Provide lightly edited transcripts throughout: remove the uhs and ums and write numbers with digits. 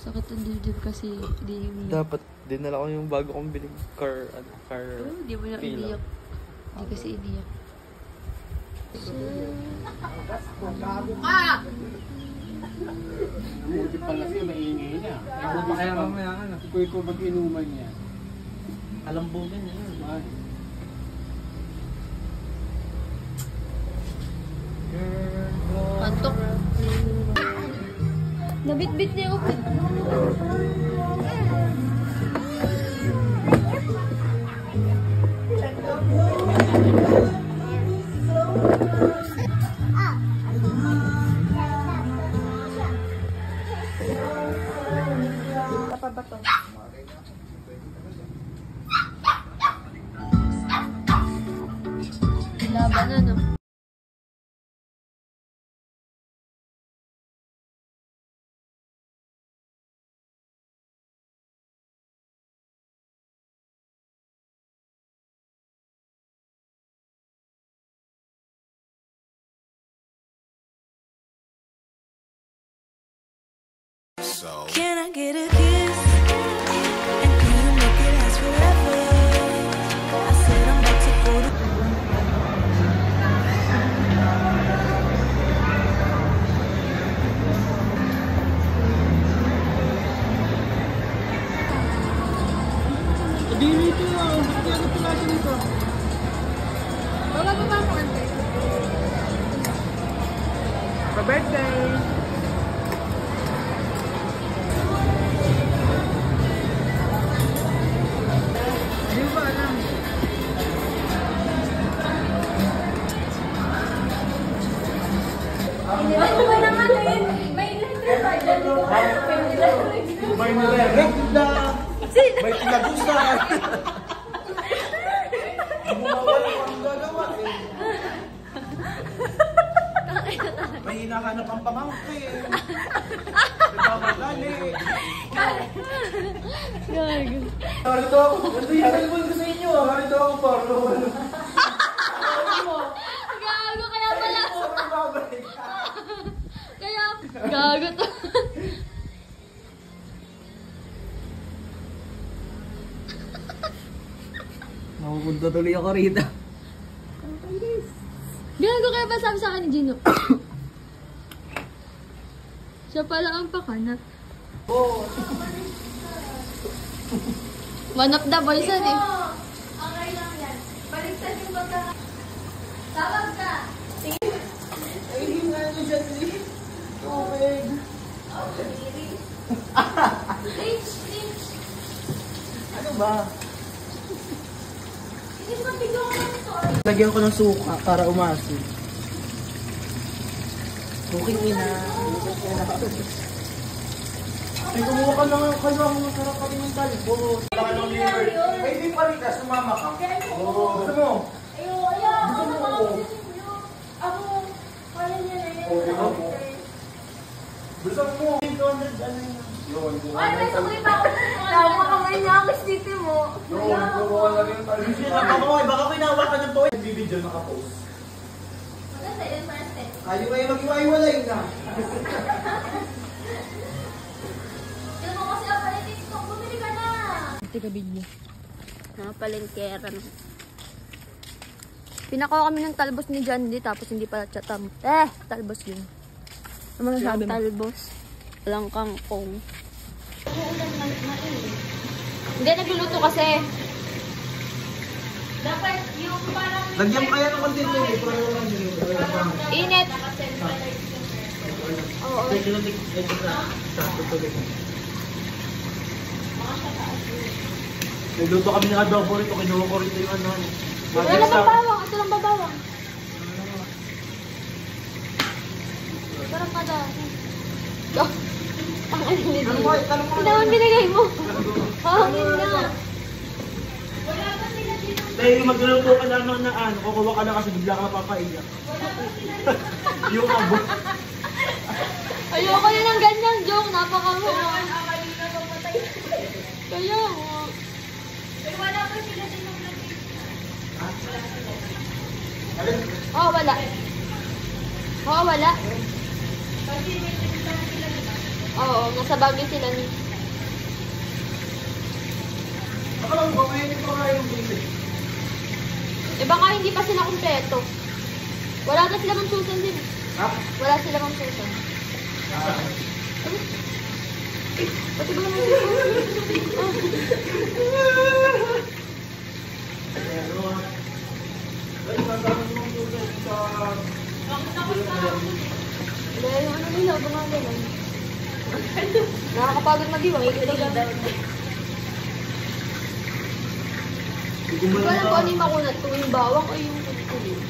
Sakit ang dibdib kasi hindi umiyak. Dapat dinala ko yung bago kong biling car. Hindi mo na iniyak. Hindi kasi iniyak. Gago ka! Buti pala siya, maingay niya. Kaya mamaya ano? Ikaw ba't inuman niya? Alambugan niya. Ay. Antok. Nabitbit niya yung upit. Apa ba to? Laban na, no? So can I get a kiss? And can you make it last forever? I said I'm about to go to Dito lang. Ba't kaya ito natin ito? Baba mo, ante. Pa-birthday! Hindi ba alam? Ano ba naman eh? May electric ba dyan dito? May nire-regla! May tinagusan! Bumawala ang gagawa eh. May hinahanap ang pamangkin. Nagmamadali. Gago. Narito ako. Narito ko sa inyo. Narito ako Pablo. Gago, kaya pala. Kaya, gago to. Mapupunta tuloy ako rito. Gago, kaya pa sabi sa akin ni Gino. Siya pala ang pakanat. Oo. One of the boys yan eh. Okay lang yan. Baliktad yung pagka... Tawag ka! Ay, hindi nga nyo dyan eh. Tubig. Rich! Ano ba? Hindi mo bigyan ko ng store. Lagyan ko ng suka para umasin. Okay na. Ay, kumuha ka lang kayo ang masarap kami ng talbo. Ay, di pa rin ka, sumama ka. Oo. Gusto mo? Ayaw. Ako, kaya niya na yun. Oo, ikaw mo. Gusto mo? 200, ano yun? Yun, Ay, may sukli pa ako. Napakamay niya ang stiti mo. yun, kumuha lang yung talbo. Hindi na kamoy, baka pinawakan ng toy. Bibidyo nakapost. Maganda yun, Marcel. Ayaw kayo mag-iwaiwalay na. Tignan mo kasi ang palitin ko. Bumili ka na. Tika video. Napalengkera na. Pinakaw kami ng talbos ni Jandy tapos hindi pala chatam. Talbos yun. Ano masasabi mo? Talbos. Walang kangkong. Hindi, nagluluto kasi. Dapat yung parang... Lagyan kaya ng konti ito eh. Para lang yun. Init. Oo. Nagluto kami ng adobo rito. Kinuha ko rito yung ano. Ito lang babawang. Ito lang babawang. Parang kada. Ang ano nito. Ito naman binigay mo. Pahangin na. Dahil magluluto ka lang na ano. Kukuha ka lang kasi bigla ka papaiyak. Yung abo. Ayoko na ng ganyang joke. Napakamuha. Kaya nga. Pero wala pa sila din ng Alin? Oo, wala. Oo, wala. Kasi may pinuntahan sila, diba? Oo, nasa Baguio sila ni. Akala ko ba may ito nga yung bili? Eh baka hindi pa sila kumpleto. Wala na sila mang susan din. Ha? Wala sila mang susan. Pati ba naman Ay, magkakaroon mo yung sa... dahil yung ano nila, gumagano. Nakakapagod mag-iwang. Ito daw. Hindi ko alam kung ano yung makunat. Kung yung bawang o yung kulit.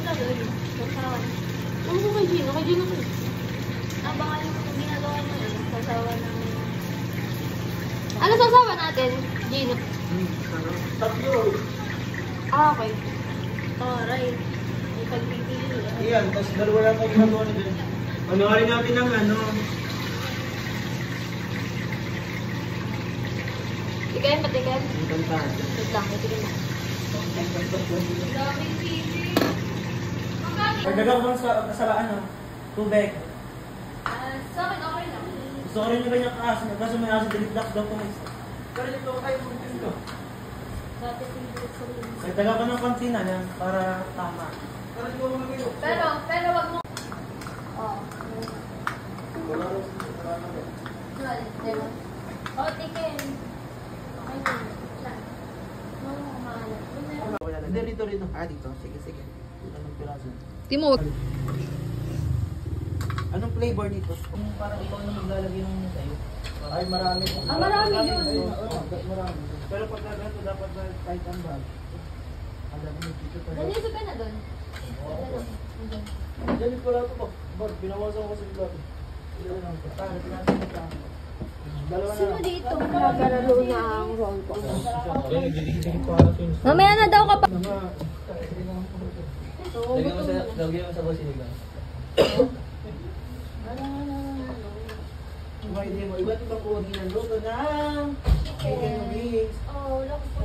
Ano ba yun? Ano ko kay Gino? Kay Gino ko. Abangan mo kung ginagawa mo na. Sasawa ng... Ano sasawa natin, Gino? Tatlo. Ah, okay. Taray. May pagpipili. Iyan, tapos dalawa lang kayo ginagawa na din. Panoorin natin ng ano. Tikayan, patikayan. Ang kantahan. Wait lang, patikayan mo. Daming pili. Pagdagang ko sa ano, tubig. Sa akin, okay lang. Gusto ko rin yung ganyang kaas. Kaso may aso, delete daw po. Pero dito kayo kung dito. Dati pinipili sa rin. Nagtaga ko ng kontina na para tama. Pero di ko mga kayo. Pero wag mo. Oh. Wala na. Diba? Oh, tikin. Okay din. Saan? Oo, mahalat. Wala na. Hindi, rito. Dito. Sige. Anong piraso? Timot. Anong flavor nito? Kung parang ikaw na maglalagay ng sa'yo. Ay, marami. Marami yun. Marami. Pero pag ganito, dapat kahit ang bag. Alam mo, dito tayo. Nanisip ka na doon. Diyan ko lang ito. Bag, binawasan ko sa vlog. Dalawa na lang. Dito. Nagkaralo na ang roll ko. Mamaya na daw kapag... Lagyan mo sa basiligan. Hindi mo, iba't ibang kuwagi ng luto ng chicken wings. Oh, wala ko po.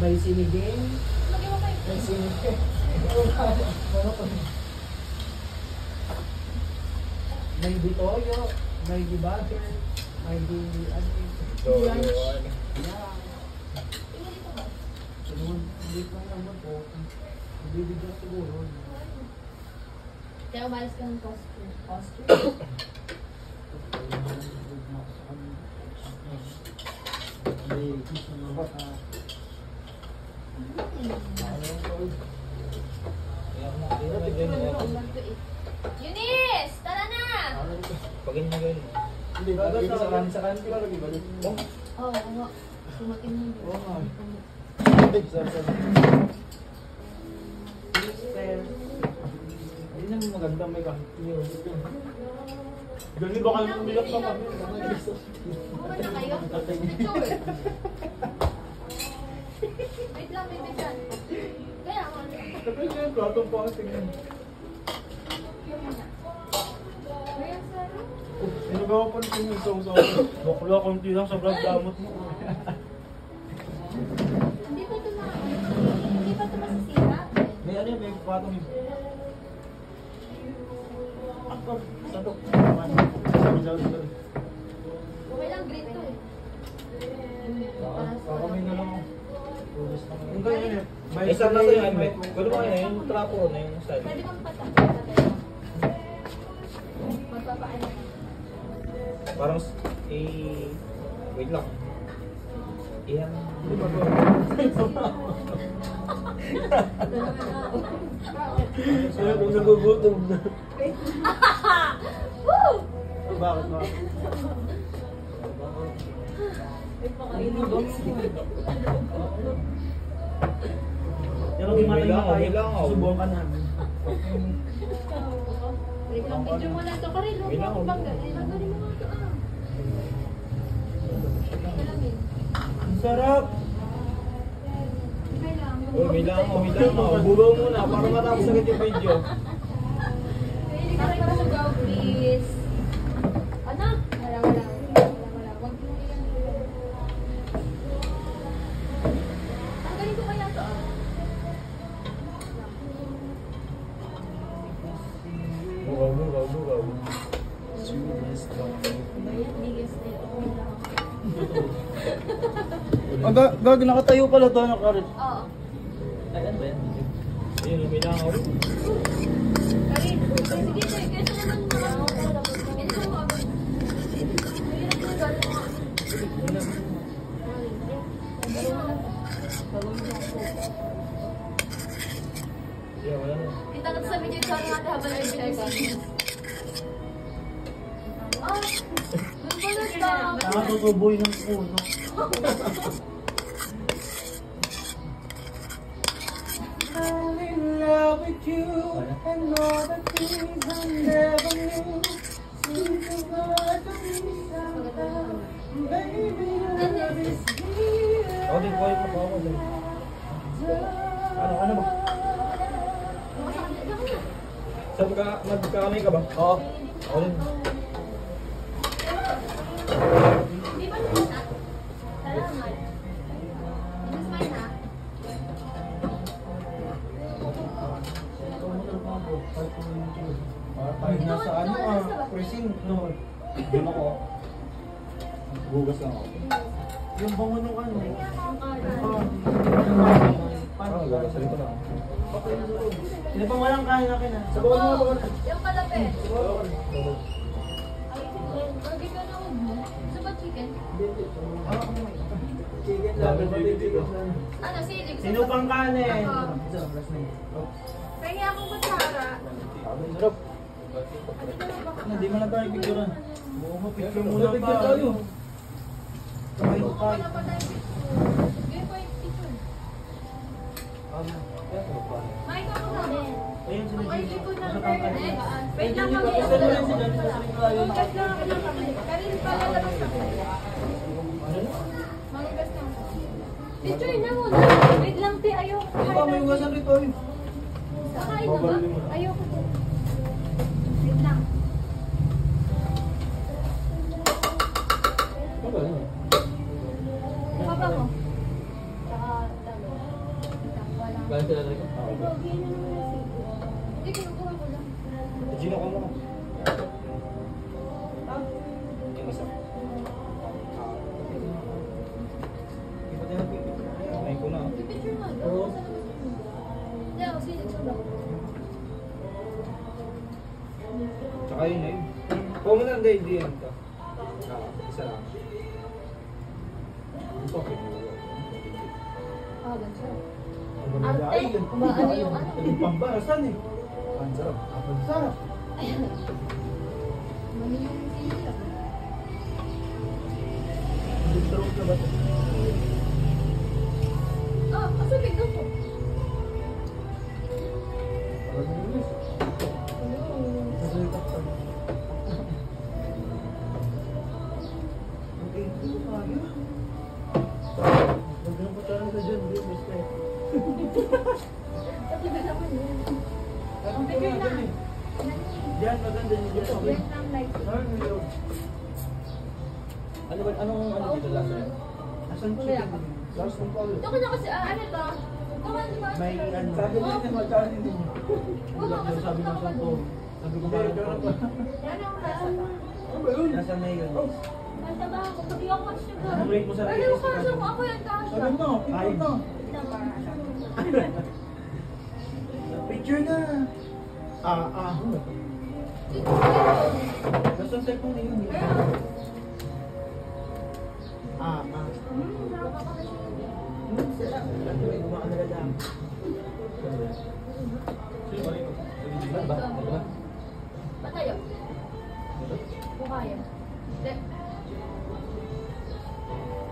May siniging. Lagyan mo kayo. May siniging. May di toyo, may di butter, may di ano yung lunch. Yeah. Hindi ko naman po. Bibigyan siguro. Kaya umalis ka ng costume. Eunice! Tara na! Pag ganyan gawin mo. Hindi, lagay sa kanin. Sa kanin ko lagi balik. Oo, nga. Sumatin mo. Oo nga. Hindi naman maganda may kahit yun. Ganun ba kayo umiyak pa kami? Mura na kayo? Picture. Wait lang, may bigyan. Kaya ako. Tapos yun, platong pa ang tingin. Kaya sir. Sinagawa pa rin yung sausaw. Bakla, konti lang sa brad damot mo. Hindi pa ito hindi pa ito masisira. May ano yun, may patong yun. Akor, sadok. Okay lang, green to eh. Kakamay na lang ako. Ang ganyan eh. May Isa na sa'yo, Anme. Pwede mo kaya yung trapo na yung style. Pwede bang patapos? Magpapaano. Parang, wait lang. Iyan. Di ba to? Kaya kung nagugutom na. Woo! Bakit? Pero May langaw. Subukan namin. Wait lang, picture mo lang ito. Karilo, May langaw. tanggalin mo nga ito. Kalamin. Ang sarap! Okay lang. Oh, may langaw. Bugaw muna para matapos agad yung video. Pwede ka rin para sa brow, please. Ano? Wala. Wag mo iyan. Tanggalin ko kaya ito. Bugaw. Biggest na ito. Ang gagi nakatayo pala to, nakarit. Oo. Ay, ano ba yan? Ayun, lumilang ako. Karin, sige, kesa naman na ako. Kesa mo agad. Mahirap na gano'n mo. Yeah, wala na. Kita ka sa video sa natin habang nag-pinag-sign. Ah, nagbalat ba? Nakatutuboy ng puno. I'm in love with you and all the things I never knew. Seems so hard to miss out. Baby, love is here. Ako din po yung ako. Ano ba? Sa magkakamay ka ba? Oo. Ako din. Di ba naman na? Salamat. This is mine ha? Nasa ano pressing. No. Yun ako. Bugas lang ako. Yung bango nung ano. Parang gugas rin ko lang. Hindi pa walang kain na kina. Sa bawal mo, bawal. Yung kalapit. Bawal. Burger ka na huwag mo. Gusto ba chicken? Dami ba dito? Ano, sili? Sino pang kanin? Pengi akong kutsara. Sarap. Hindi mo na tayo picturean. Buo mo picture muna Picture pa. tayo. Kamay ko pa. Wala pa tayong picture. Game pa yung picture. Mike ako na. Ayun sila Ay, dito. ito na. Sa pangkat. Wait lang, Isa mo rin si Johnny sa sarili. Magugas lang ako ng kamay. Karin pa lalabas na kamay. Magugas lang. Picture na muna. Wait lang, te. Ayoko. Ito may ugasan rito. Kakain na ba? Ayoko. Wait lang. Baba mo. Tsaka dami. Walang. Galing sila rin ko. Ikaw, ganyan naman na sigo. Hindi, kinukuha ko lang. Gino ko muna. Yung isa. Kamay ko na. Pipicture mo. Oo. Hindi, ako sinig sa bako. Tsaka yun na yun. Huwag mo na, hindi yan ka. Isa lang. Ito, okay. Ah, ganito. Ay, Ano yung ano? Yung pambarasan eh. ang sarap. Ang sarap. Mali yung sili lang. Ang sarap na ba ito? Ah, asa bigyan ko? Kasi ba naman yun? Picture na. Diyan, maganda niya dyan. Wait lang, like. Ano ba, anong ano dito lasa? Asan chicken? Last one call. Ito ko na kasi, ano to? Ito ka na ba? May ano. Sabi niya na magkanin din. Oo, kasi Sabi ng gusto ko sampo. Sabi ko parang ko. Yan ang nasa to. Nasa mayonnaise. Nasa ba ako? Pati ako sugar. Ano rate mo sa Ano yung kasha mo? Ako yan kasha. Sabi mo, picture na. Picture na. Nasa cellphone na yun. Patayo. Kung kaya. Hindi.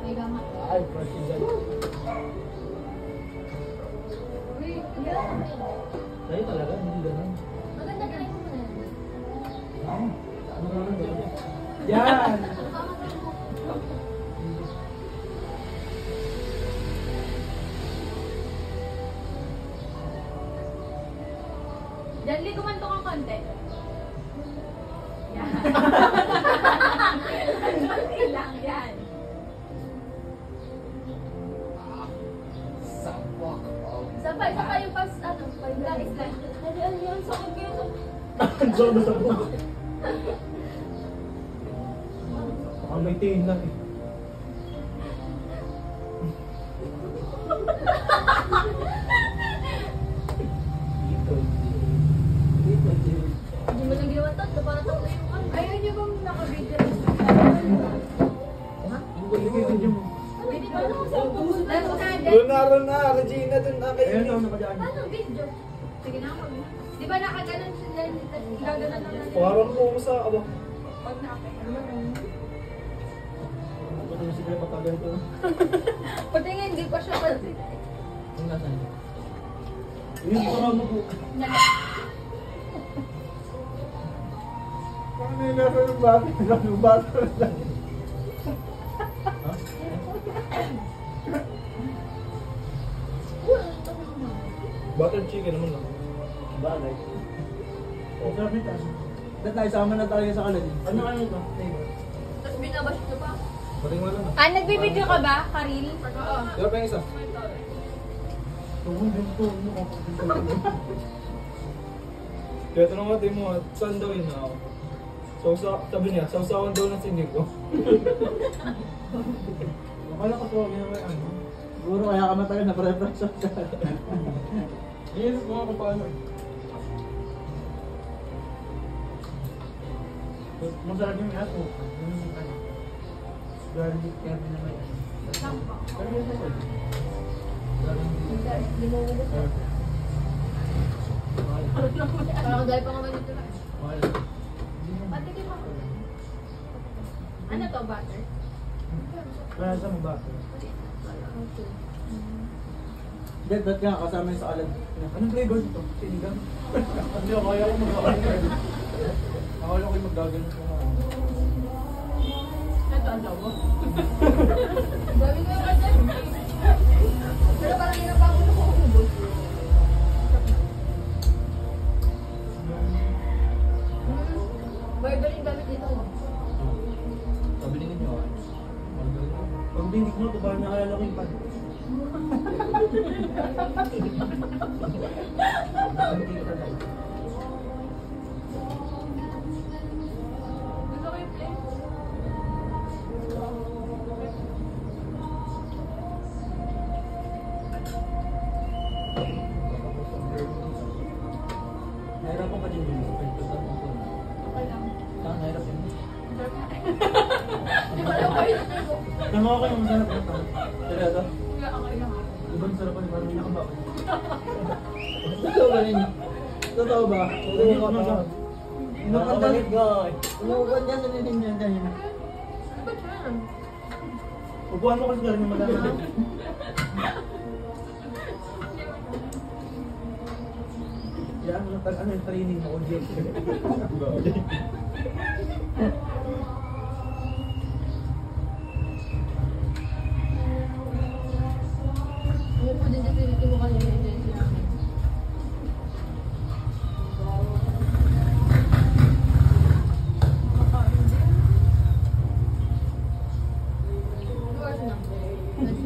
May gamat. Ay, fresh yun dyan. Uy, yan. Sa'yo talaga, hindi ganun. Maganda ka lang mo na yan. Ano nga lang ganun? Yan! Janly, kumanto kang konti. Yan. Konti lang yan. Sabay yung pas, ano, slide. Ano yan, sakit kayo. Ang sarap na sa buhay. Baka may tina eh. Hindi mo lang ginawa to. Parang tatlo yung ano. Ayaw niyo bang naka-video? Hindi pa lang sa pupunta. Doon na, Regina, doon na kayo. Paano video? Sige na ako. Di ba nakaganon sila? Gaganon naman. Parang po sa aba. Pag pati nga hindi pa siya pansin. Yung parang mo po. Paano yung nasa ng bata? Yung bata lang. Butter chicken naman lang. Bagay. Sabi tayo. Dahil tayo sama na tayo sa kalan. Ano ito? Tapos binabash ko pa. Pating wala na. Ah, nagbibideo ka ba, Karil? Oo. Pero pa yung isa. Kaya tanong natin mo, saan daw yun ako? Sabi niya, sausawan daw ng sinig ko. Akala ko tuwag yun naman ano. Siguro kaya ka matagal na pre-fresh ka. Yes, mga kung paano. Masarap yung aso. Yung ano. Garlic curry na may ano. Pero yun sa kod. Hindi mo ubos na. Parang dahil pa naman dito lang. Patikin mo. Ano to, butter? Kaya sa mga baso. Dad, ba't ka kasama yung sa kalan? Anong flavor ito? Sinigang? Kasi akala ko mag-gagano. Akala ko yung mag-gagano sa mga. Ito, ang daw mo. Dami ko yung kasi. Pero parang hirap ako na kuubos. Barbaring gamit dito. Sabi ni ninyo ah. Pag dinig mo, ito ba naalala ko yung pan? Gusto ko yung plate. Nahirapan ka din din sa pwede. Okay lang. Nahirap yun. Di ba lang kayo? Tama ko yung masarap na pan. Seryoso? Wala ako lang. Ibang sarap pa parang nakabakot. Totoo ba rin? Totoo ba? Totoo ba? Inuupan ka. Inuupan ka sa ninig niya dahil. Ano ba dyan? Upuan mo kasi galing yung malaman. Yan, ano yung training mo? Umupo din sa pinito mo kanina yung tension namin. Yours na. That's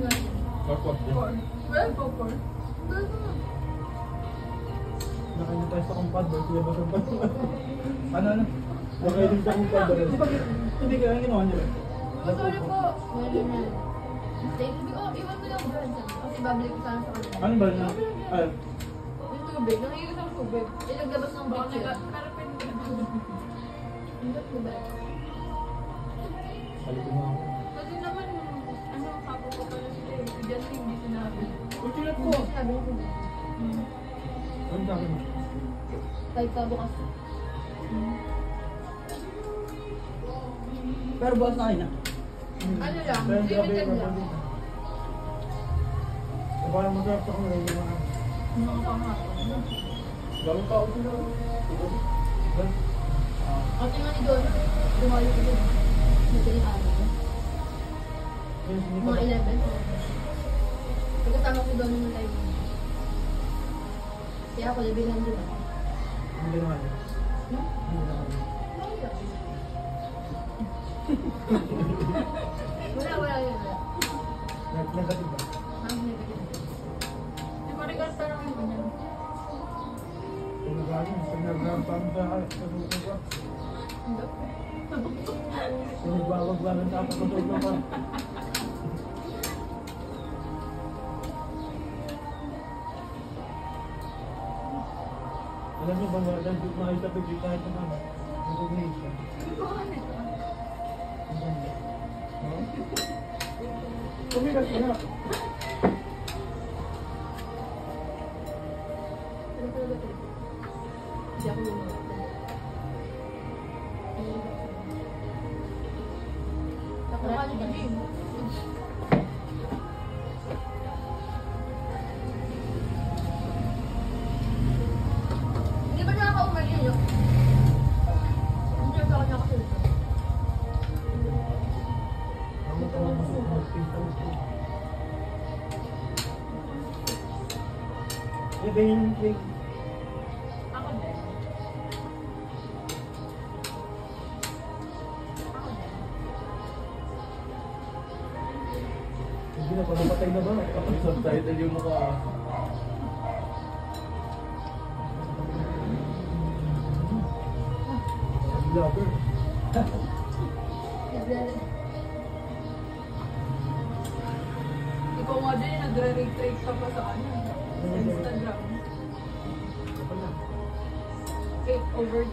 yours. Well, popcorn. Nakainin tayo sa compadre, sila ba sa compadre? Ano? Nakainin sa compadre. Di ba hindi ka ginawa niyo? Oh, sorry po. Wala na. Thank you. Oh, iwan ko lang dyan. Kasi babalik ko sana sa kanila. Ano ba na? Ay, Yung tubig. Nangyayos ang tubig. Eh, naglabas ng bitch. Karapin ko na. Hindi ko ba? balikin mo ako. Kasi naman, ano, kapo ko pala sila. Si Justin, hindi sinabi. Kuchilat ko! Hindi sinabi ko. Ano sa akin mo? Kahit pa bukas. Pero bukas na kayo na. Ano lang, Pero grabe limited yung lang. rapor dito. Parang masarap sa kanya yung mga. Mga panghapon. Gawin pa ako sila. Kasi nga ni Don, dumalo ko dun. Madaling araw. Mga 11. Pagkatama ko doon ng live. Kaya ako labihan din ako. Hindi naman. Hindi naman. Wala yun. Negative ba? Ang negative. Di ba regards na lang yung kanya? Kung nagano, pag nagrampan sa suko ko. Sinibawag-wagan sa kapatid na pa. Alam niyo ba nga, nakitapit yung kahit naman. Recognition. Kumigas ka na. Hindi ako yung hindi ba nakaka-umay yun yun? Hindi ba ako nakasunod? Iba yung thing. Ako din. Hindi na, pagpapatay na ba? Subtitle yung mukha. Vlogger. Ikaw nga din, nagre-retreat ka pa sa ano? Sa Instagram. 8/10.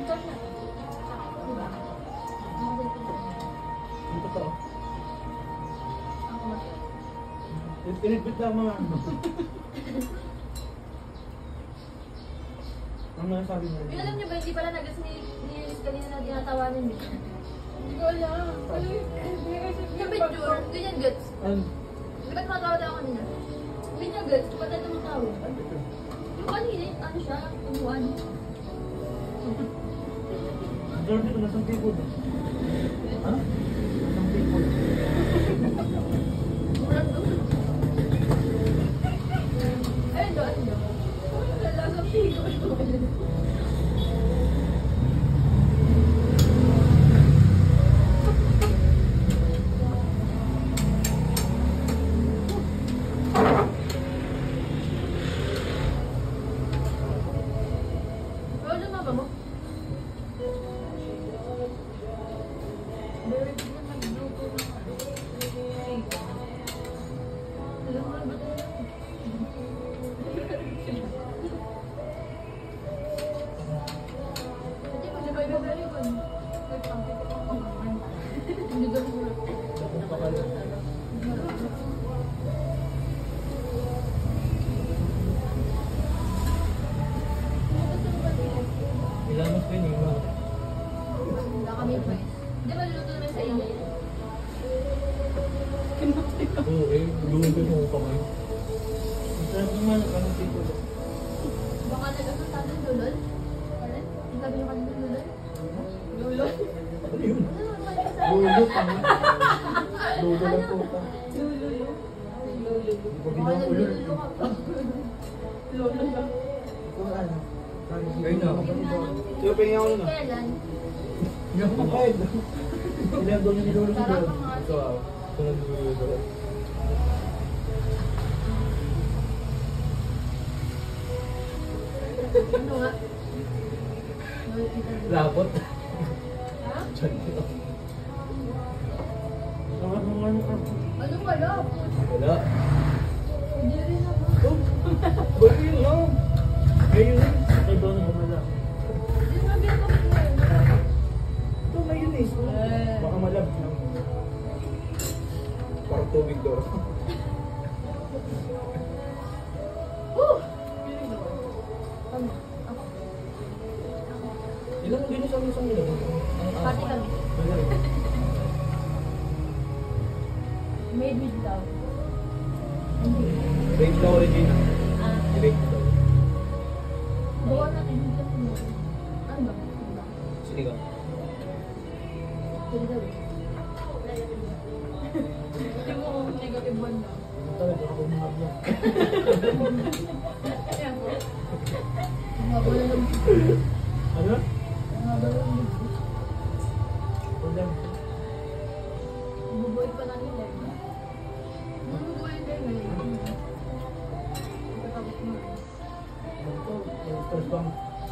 Ikaw na. Diba? Ang totoo. Ako masaya. Inipit lang mga ano. Ang nasabi mo. Yung alam niyo ba, hindi pala nag-gas ni Liz kanina na tinatawanan niyo. Hindi ko alam. Yung picture, ganyan gets. Di ba tumatawad ako kanina? Ganyan gets, di ba tayo tumatawad? Yung kanina, ano siya, tumuan. Jordi ko nasang people. Ha? Nasang people. Murang doon. Ayun doon, ayun doon. Wala sa pigo. Wala lumaba mo? Very good na magluto ng ano. Alam mo ba tayo? Hindi mo siya kayo very good. Nagpangkit ko ang pangkaman. Hindi ka rin Ilamos ko yun yung mga. Wala kami pa eh. Hindi ba luluto naman sa inyo? Oo eh, luto mo pa kayo. Ang sarap naman ang kanong people. Baka nag-asal ng lulol? Ano? Ang sabi nyo kanina lulol? Lulol? Ano yun? Ano naman kayo sa Lulo pa nga. Lulo lang po pa. Lululo? Lululo. Hindi Baka ko binang nalululo ka pa. Lolo lang. Kung ano? Ayun na. Sige, pahinga ako na. Kailan? Yung kapahid. Ilang doon yung nilulo ko Sarap doon. ang mga Ito ah. Ito na dito. ano nga? Lapot. Ha? Sarap ng ano ka. Ano wala? Wala. Hindi rin ako. Ba't yun lang? Ngayon eh. Ay doon ang gumala. Hindi sabi ako ngayon. Ito ngayon eh. Baka malab lang. Parang tubig daw. Ano? Ako. Ilang din sa mga nila? Pati kami. Made with love. Hindi. Bake daw Regina. Ah. Bake daw. Buwan natin yung kasi mo. Ano ba? Sige ka. Sige daw eh. Hindi mo kung negative one na. Talaga ako mga vlog. Kaya po. Mabala ng Ano? mabala ng Wala. bubuhay pa namin eh. Bubuhay din eh. Pagkatapos mo.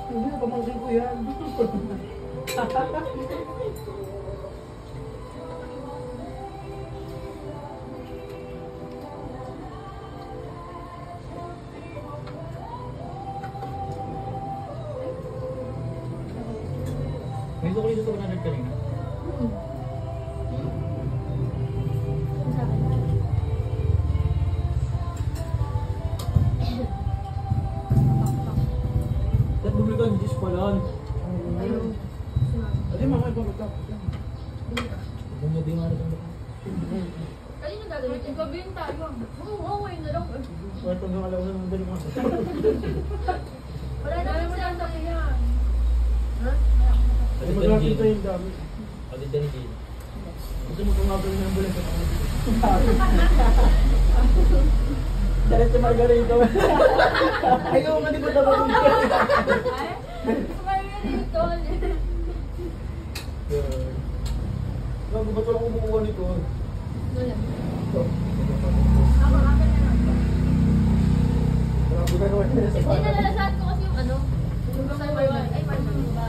Hindi na pamangkin ko yan. May sukli sa 700 kanina. Ba't bumili ka ng dish pala? Ayun. Adi, mga ibang ito. Bumudi nga rin. Kanina gagawin. Gabihin tayo. Oo, ngayon na lang. Wala itong alaw na ng dali mga. Wala naman siya sa yan. Ha? Ay, mag-rapid tayo yung dami. Alit yan din. Gusto mo kumabal ng ambulance sa mga. Dahil si Margarito. Ayaw nga di ba dapat yung Ay? Margarito. Bago ba ito lang kumukuha nito? Wala. Ako, akin na lang. Grabe ka naman nila sa Hindi, pala. nalalasaan ko kasi yung ano. Yung sa ay, parang ba?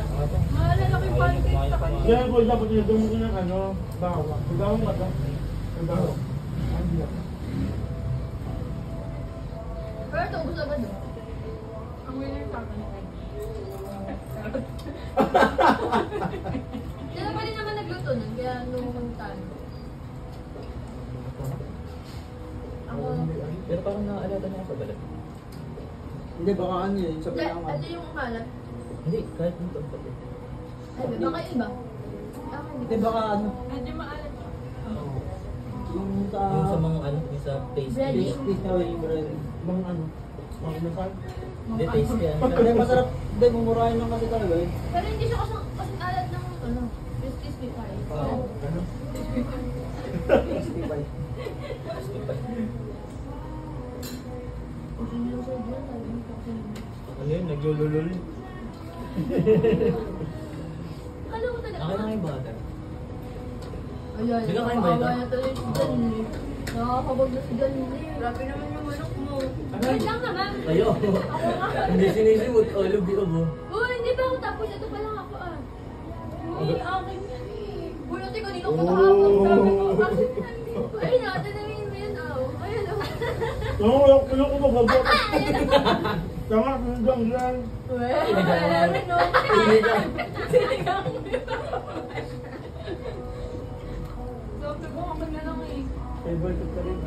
Maalala ko yung pancake sa kanina. Kaya ko dapat nito mo ng ano, bawang. Bawang ba ito? Bawang. Hindi ako. Pero ito, gusto ba doon? Ang winner sa akin. Sila pa rin naman nagluto nun, kaya nung tayo. Ako, Pero parang naaalala niya sa balat. Hindi, baka ano yun, sa pinangan. ano yung kalat? Hindi, kahit yung pagpapit. Ay, baka iba. Ako Hindi, baka ano, Medyo maalat siya. yung sa... Yung sa mga ano, yung sa taste. Bread. Taste na yung bread. Mga ano, mga inasal. Hindi, taste yan. Hindi, masarap. Hindi, mumurahin lang kasi talaga eh. Pero hindi siya kasi alat ng ano, crispy pie. Oo. Ano? Crispy pie. 65. Kung hindi lang sa dyan, tayo yung kasi. Ano yun? Naglululul. Alam mo talaga. Akin na yung butter. Ayan, Bigyan kayo ba ito? nakakawa na tuloy si Danny. Nakakabag na si Danny. Grabe naman yung manok mo. Wait lang naman. Kayo. Ako nga. Hindi sinisimot. All of the above. Uy, hindi pa ako tapos. Ito pa lang ako ah. Uy, akin yan eh. Uy, ate kanina ko nakahapon. Sabi ko, akin yan eh. Ayun na, tanawin mo yun ah. Ayun ah. Oo, wala ko magabot. Ayun ah. Tama, hanggang lang. Uy, meron no. Sinigang mo yun. Sabi ko, akin na lang eh. Favorite ko rin.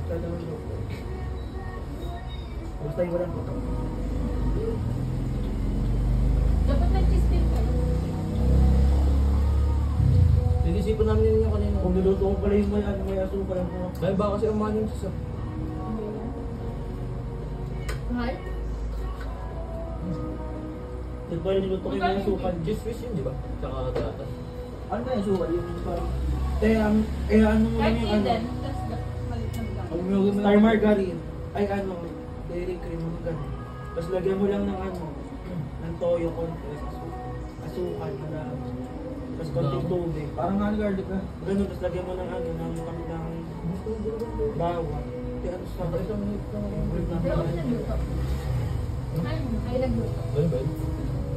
Tatawin ko. Basta yung walang puto. Dapat nag-cheese cream kayo. Pinisipan namin yun yung kanina. Kung niluto ko pala yung may asukal mo. Dahil ba kasi umahan yung sisa. Mahal? Di ba yung niluto ko yung may asukal? Juice fish yun, di ba? Tsaka gatas. Ano na yung asukal? Yung parang... ano mo Kahit yung yun ano? din. Tapos malit ng gano'n. Ang yung star margarine. Ay ano, dairy cream mo gano'n. Tapos lagyan mo lang ng ano, ng toyo konti. Asukal, marami. Tapos konting tubig. Parang nga garlic ka. Ganun, tapos lagyan mo ng ano, ng bawang. Kaya ano sa ito mo ito. Pero ako nagluto. Ay, nagluto. Ganun ba yun?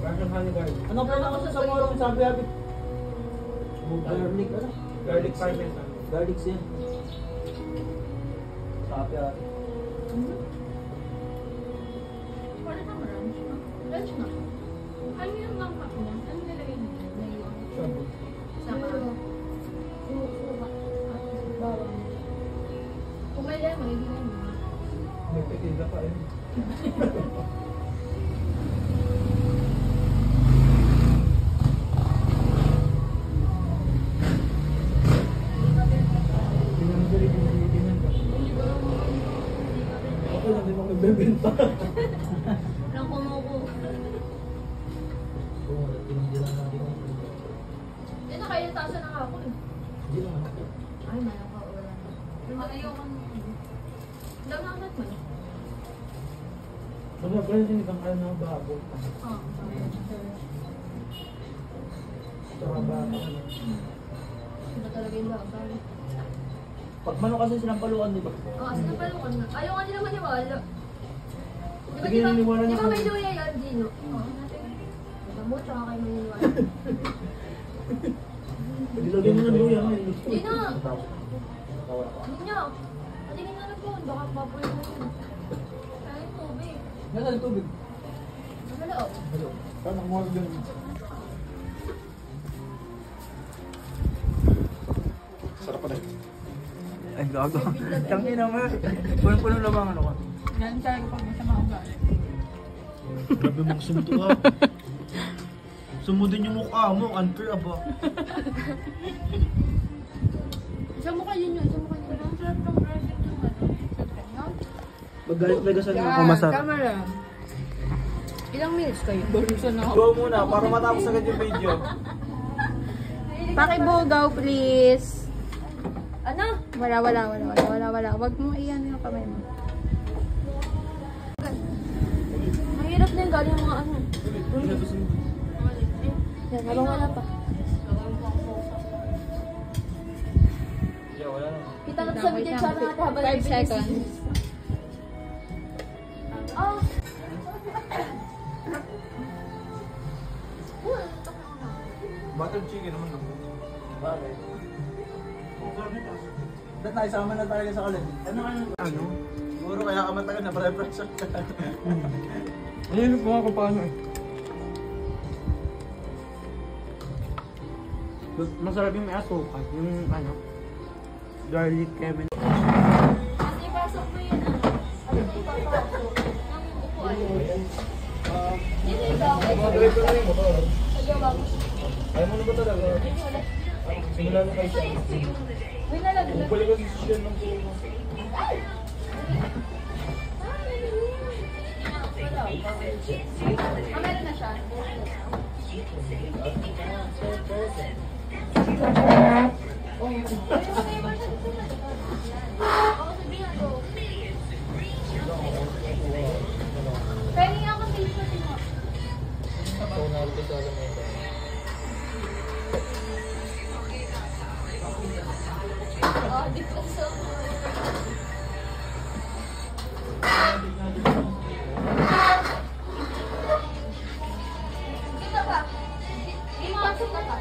Parang honey garlic. Ano pa lang ako sa morong sabi abi? Garlic ano? Garlic parmesan. Garlic siya. Sabi abi. Wala na ranch. Ranch na. Ano yung lang pack niya? Ano nilagay niya? Shabu. Sama. Bawang. Kung may lemon, hindi na yun. May tequila pa eh. Ako lang din ako nagbebenta. Nang kumuko. Oo, hindi lang natin ako. Eh, nakailantasan na ako eh. Hindi lang ako. Ay, malang ka. Wala na. Pero ayoko na. Daw nakasat mo na. Ano ba yung sinikang ano babo? Oo. Saka babo. Ano talaga yung bakal? Pag manok kasi sinampalukan, di ba? Oo, kasi napalukan na. Ayaw nga nila maniwala. Sige, naniniwala na Di ba may kami. luya yan, Gino? Oo. mo, tsaka kay Manuel. Ilagay mo ng luya ngayon. Hindi na! Hindi niya! Patingin na lang po, baka papuloy na yun. Kaya tubig. Nasaan tubig? Nasa loob. Hello. Paano mo dyan? Sarap pa rin. Ay, gago. Tangin naman. Punong-puno lang ang ano ka. Yan tayo pag masama ang galit. Grabe mong sumto ka. Sumudin yung mukha mo. Unfair aba. Sa mukha yun yun, sa mukha yun. Ang sarap ng present yung ano. Magalit-lagasan mo. Masarap. Camera. Ilang minutes kayo? Go muna para matapos agad yung video. Pakibugaw, please. Ano? Wala. Wag mo iyan yung kamay mo. Mahirap na yung galing mga ano. Yan, habang wala pa. Yeah, wala na. Kita ka sa video siya natin habang 5 seconds. Ah! Buttered chicken naman lang. Bakit? Ba't naisama na talaga sa kalan? Ano? Siguro kaya ka matagal na pre-pressure ka. Ayun po ako paano eh. Masarap yung may asukal. Yung ano? Garlic Kevin. Kasi pasok mo yun ano. Ano yung papasok? Ang upuan. Dito yung gawin. Mag-drive ko na rin motor. Nagawa mo. Ayaw mo na ba talaga? Simula na kayo siya. May nalaglag. Bumalik ko sa siya ng pulo. Meron na siya. Pengi ako sa isip mo. Ako na ulit sa alam ito. Oh, di ko so. Kita ba? Ipasok na ka.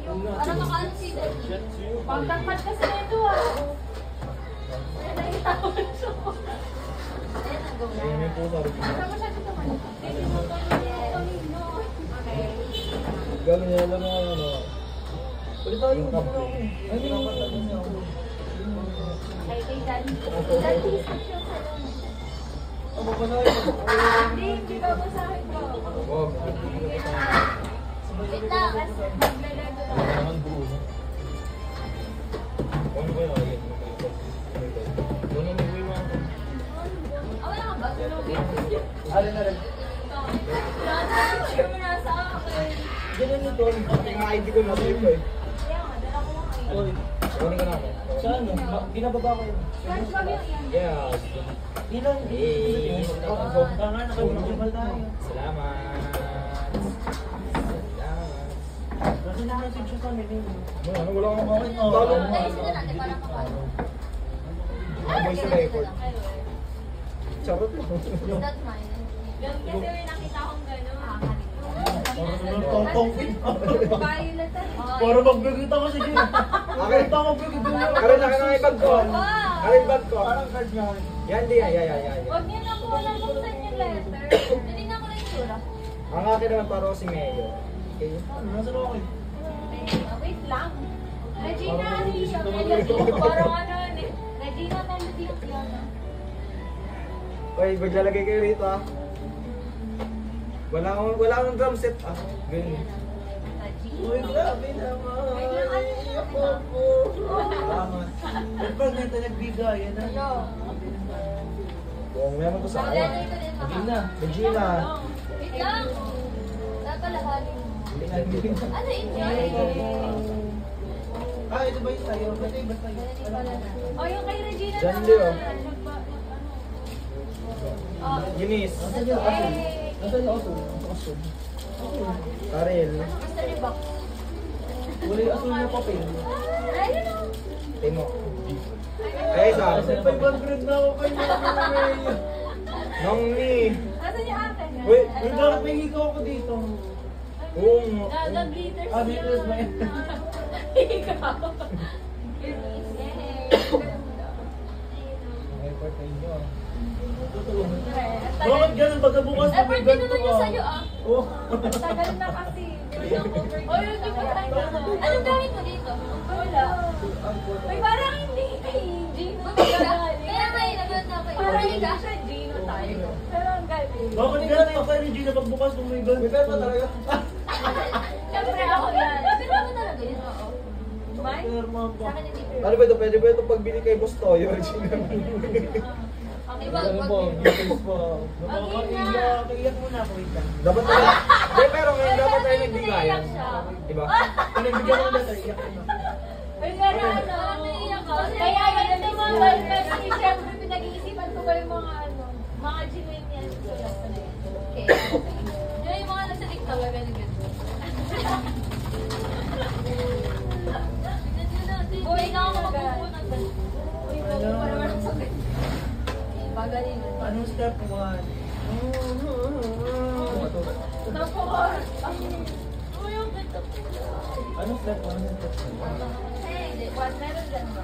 Para maka-consider. Pagtagpat kasi na ito ah. Ay, nakitawag siya. Ayan, nag-go na. Ayun yung puso. Saan mo siya dito man? Okay. Gano'n niya lang ano. Ulit tayo. Ay, pinapatagin niya ako. Ay, kay Daddy. Daddy, isip siya sa Ano ba na yun? hindi ba basahin ko? Wag. Wait lang, kasi maglalaro lang. Naman buo. Ano ba yun? Doon ang may mga. Ah, wala ka ba? Alin na rin. Picture mo na sa akin. Ganyan nito. Ang ID ko na sa'yo eh. Kaya nga, dala ko lang kayo. Oy, Kunin ka namin. saan? Binababa ko yun. Search ba yung yan? Yeah. Ilan? Kaya nakalimutan tayo. Salamat. Kasi na-message siya sa amin eh. Ano, wala kang makakit. Oo. Talo. Ayusin na natin para makano. May sa record. Charot. That's mine. Kasi may nakita akong gano'n. Tongtong-pin. Violet. Para magbigit ako sige. Okay. Ito ako magbigit ako. Karoon na ka ng ibag ko. Karoon ibag ko. Parang card nga. Yan di. Yan. Huwag niyo na po na buksan yung letter. Tinignan ko na yung sura. Ang akin naman para si Mayo. Okay. Nasa loob ako eh. Wait lang. Regina, ano yung siya? Melody. Parang ano eh. Regina, melody yung piano. Uy, maglalagay kayo rito ah. Wala akong drum set ah. Ganyan. Uy, grabe naman. Iyak ako. Salamat. Pag nito nagbigayan na. Hello. Kung meron ko sa Wala na akin. ito din Regina. Regina. Wait lang. Napalahali. Ano enjoy? Ah, ito ba yung tayo? Ba't yung iba tayo? Oh, yung kay Regina Diyan naman. din, oh. Oh. Ginis. Hey. Nasaan yung aso? Aso. Karel. Mystery box. Wala yung aso na papel. Ayun o. Timo. Kaya isa. Kasi 500 na ako kayo mga Nong ni. Nasaan yung akin? Wait. Uy, bakit may hikaw ako dito? Oo nga. Nag-glitters Ah, glitters ba yan? Ikaw. Effort na inyo. Bakit ganun pagkabukas na may Effort din ganito naman yung sa'yo ah. Oh. Tagal na kasi. Oh, yun, di ba tayo? Anong gamit mo dito? Wala. May parang hindi kay Gino. Kaya may naman na kayo. Parang hindi siya Gino tayo. Pero ang galing. Bakit ganun pa kay Regina pagbukas kung may ganun? May pera pa talaga? Siyempre ako yan. Pero ako talaga yun, oo. Bye? Perma Sa pa. akin hindi pero. Ano ba ito? Pwede ba ito pagbili kay Boss Toyo? Regina? Okay, Ano wag. ba? Details pa. Nakakaiyak. Iyak muna ako. Wait lang. Dapat tayo. Hindi, pero ngayon dapat tayo nagbigayan. Diba? Pinagbigyan mo na tayo. Iyak mo na. Ay, gano'n, naiiyak ako. Kaya yun yung mga wellness, siyempre pinag-iisipan ko ba yung mga genuine yan. Sulat ko na yun. Okay. Yun yung mga nasa TikTok, I really good. Uy, na ako magpupunan. Uy, magpupunan naman ang sakit. Pagaling. Anong step 1? Naku, uy, ang ganda ko. Anong step 1? Anong step 2? Hindi, what meron dyan ba?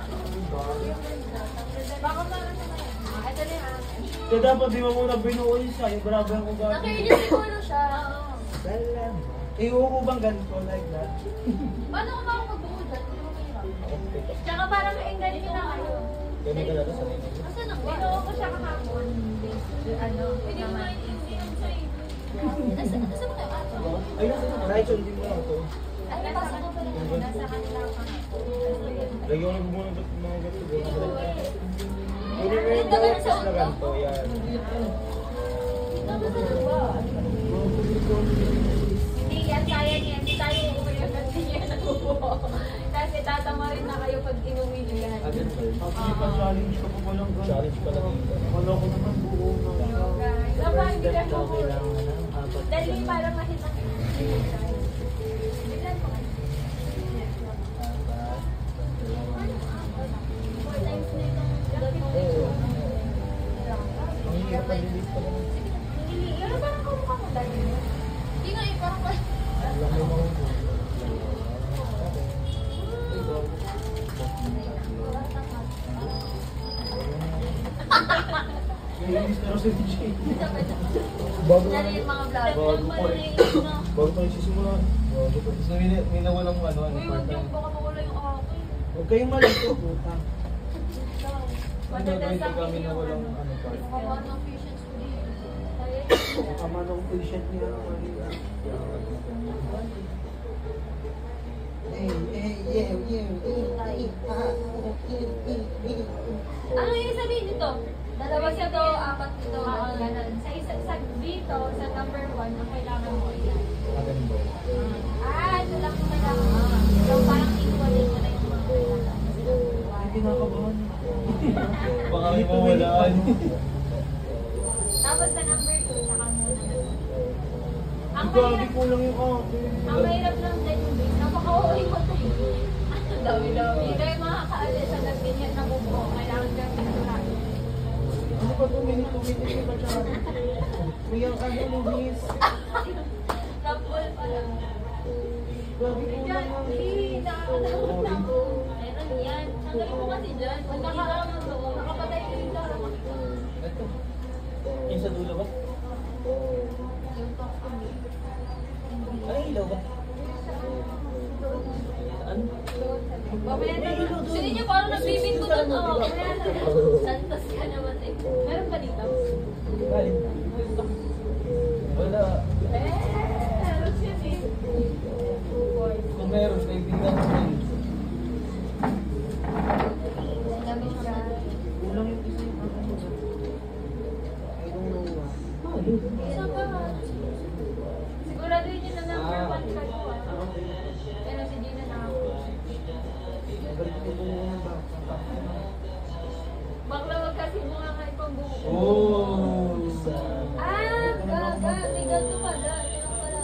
Baka meron na yan. Ito na yung akin. Kaya dapat di mo muna binuo yun siya. Yung grabe ang ugali. Nakainis siguro siya. Salam. Iuho bang ganito like that? Paano ko ba ako magbuo dyan? Hindi mo mahirap. Tsaka parang engagement na kayo. Ganito ka na ito sa nito. Asan ako? Binuo ko siya kahapon. Ano? Hindi mo maintindihan sa'yo. Nasa ba kayo ato? Ay, kahit sundin mo lang ito. Ay, nabasa ko pala yun. Nasa kanila ako. Lagi ko nagbubuo ng mga gato. Hindi mo yung practice na ganito. Yan. Nabasa na ba? Hindi yan kaya niya. Hindi tayo umuwi kasi niya nagbubuo. Kasi tatama rin na kayo pag inuwi niyo yan. Actually, pa-challenge ka pa ba lang ganun? Challenge pala dito. Wala ko naman buo na. Dapat hindi ka Step bubuo. kailangan ng apat. Dahil parang makita ko. Biglan ko. 4 times na yung Ang hirap ang lilit pala. hindi. Pero parang kumukha mo dahil. Hindi nga eh, parang Alam mo mo. Kainis na si DJ. Bago Yan yung mga vlog. Bago Yung pa maliliit na. Bago tayo sisimula. Bago pa. So, minawalan mo ano. Uy, huwag yung baka mawala yung akin. Huwag kayong malito. Puta. Madalas sa kami akin na yung walang ano. ano part. Mukha ng patience ko dito. Kaya Kaman ng patient niya. ano yung sabihin nito? Dalawa dito, apat dito, ganun. Sa dito, sa number 1, ang kailangan mo yan. Maganda. Ito lang yung kailangan mo. So, parang inuwalin mo na yung mga kailangan. Kinakabahan. Baka may mawalaan. Tapos sa number 2, saka muna na. Ang Grabe mahirap, ko lang yung akin. ang mahirap lang din yung base. Napaka-uwi mo tayo. Ang dami-dami. Kaya makakaalis sa nagbinyat na bubuo. Kailangan kang pinagulahan. Ano pa 2 minutes? 2 minutes pa siya. Mayang ano Luis. Napol pa lang. Grabe ko Diyan, lang. nakakatakot na ako. Meron yan. Tanggalin mo kasi dyan. Pag nakakaano doon, nakapatay ko yung dara. Ito. Yung sa dulo ba? Yung talk to me. Ano ilaw ba? Ano? Mamaya na. Sino niyo parang nagbibig ko doon? Oh, mamaya na. Santos ka naman eh. Meron ba dito? Galing. Wala. Meron siya eh. Kung meron, kaibigan ko rin. Dami siya. Kulang yung isa yung ano mo. I don't know. Isa pa nga. Siguraduhin niyo na number 1 kayo ah. Pero si Gina na ako. Nagalit ko po muna ba? Bakla wag kasi mga kayo pang buo. Oh! Gaga. May ganito pala. Ganito pala.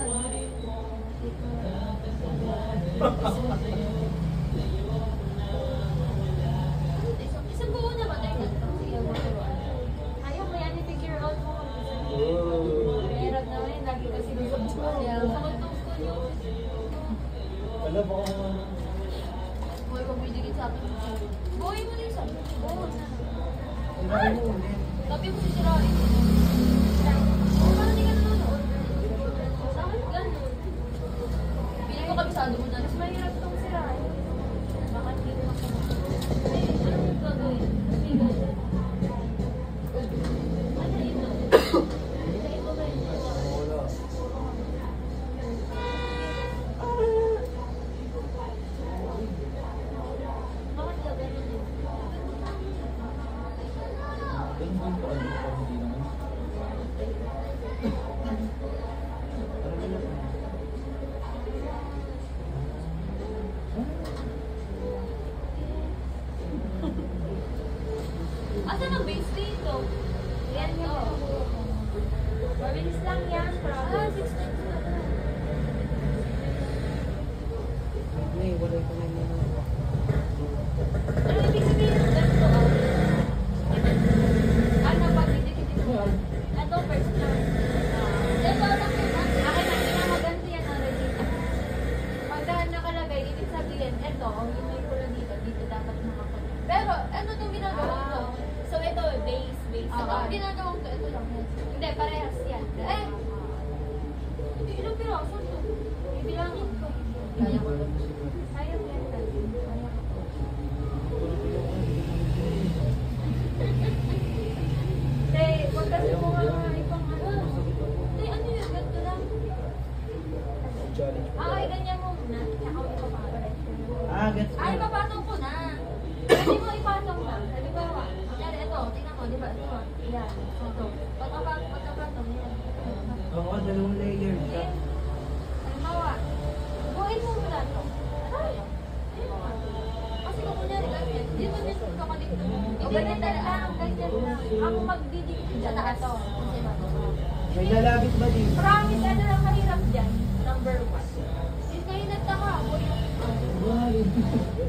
Isang buo naman ay ganito. Sige, ayaw mo yan i-figure out mo. Oh! Mahirap naman yun. Lagi kasi gusto mo. Kaya, sakot ng school yung Alam mo, Boy, kung bidikit sa akin. Boy mo na yung sabi. Boy. Sinabi mo ulit. Sabi mo si Sirain. Parang hindi ka nanonood. Sa akin, ganun. Pili ko kabisado mo na. Mas mahirap itong Sirain. Bakit hindi ko makapagod? Eh, ano yung gagawin? Hindi gagawin. Ano ito? Ito ba yun? Bakit gagawin yun? Asan ang base dito? Yan to. Mabilis lang yan. 6 minutes na lang. May walay ko na yung Ano ibig sabihin ng ganito? Ano pag didikit mo? Ito first time. Ito lang yun. Akin na, pinamaganda yan already. Pagka nakalagay, ibig sabihin, ito, ang ginay ko lang dito, dito dapat makakulit. Pero, ano itong ginagawa ko? So, ito, base. So, ang ginagawa ko, ito lang yan. Hindi, parehas yan. Eh! Ilang piraso ito? Ibilangin ko. Kaya ko. Sayang yan. Sayang ko. Te, wag kasi mo nga ipang ano. Te, ano yun? Ganito lang. Ay, ganyan mo muna. Tsaka mo ipapatong. gets Ay, papatong ko na. Pwede mo ipatong lang. Halimbawa, yan, ito. Tingnan mo, di ba? Ito. Yan. Ito. Pagkapatong, yan. Oo, dalawang layer. Then, halimbawa, buuin mo muna ito. Ay, kasi kung kunyari ganyan, dito din ito ka dito. Ganyan lang, ganyan lang. Ako magdidikit dyan na ito. May lalabit ba din? Promise, ano lang mahirap dyan? Number 1. Since kayo nagtaka, ako yung...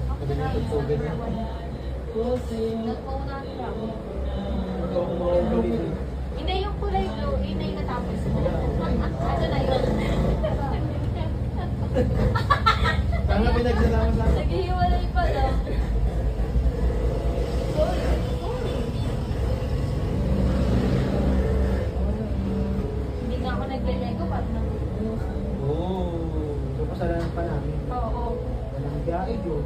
Ako na lang yung number 1. Nagpaunahan nila ako. Hindi yung kulay blue, yun na yung natapos. Ano na yun? Tama pinagsalaman sa akin. Naghihiwalay pala. Hindi nga ako nag-lego para na. Oo. So, kasalanan pa namin. Oo. Walang gaid yun.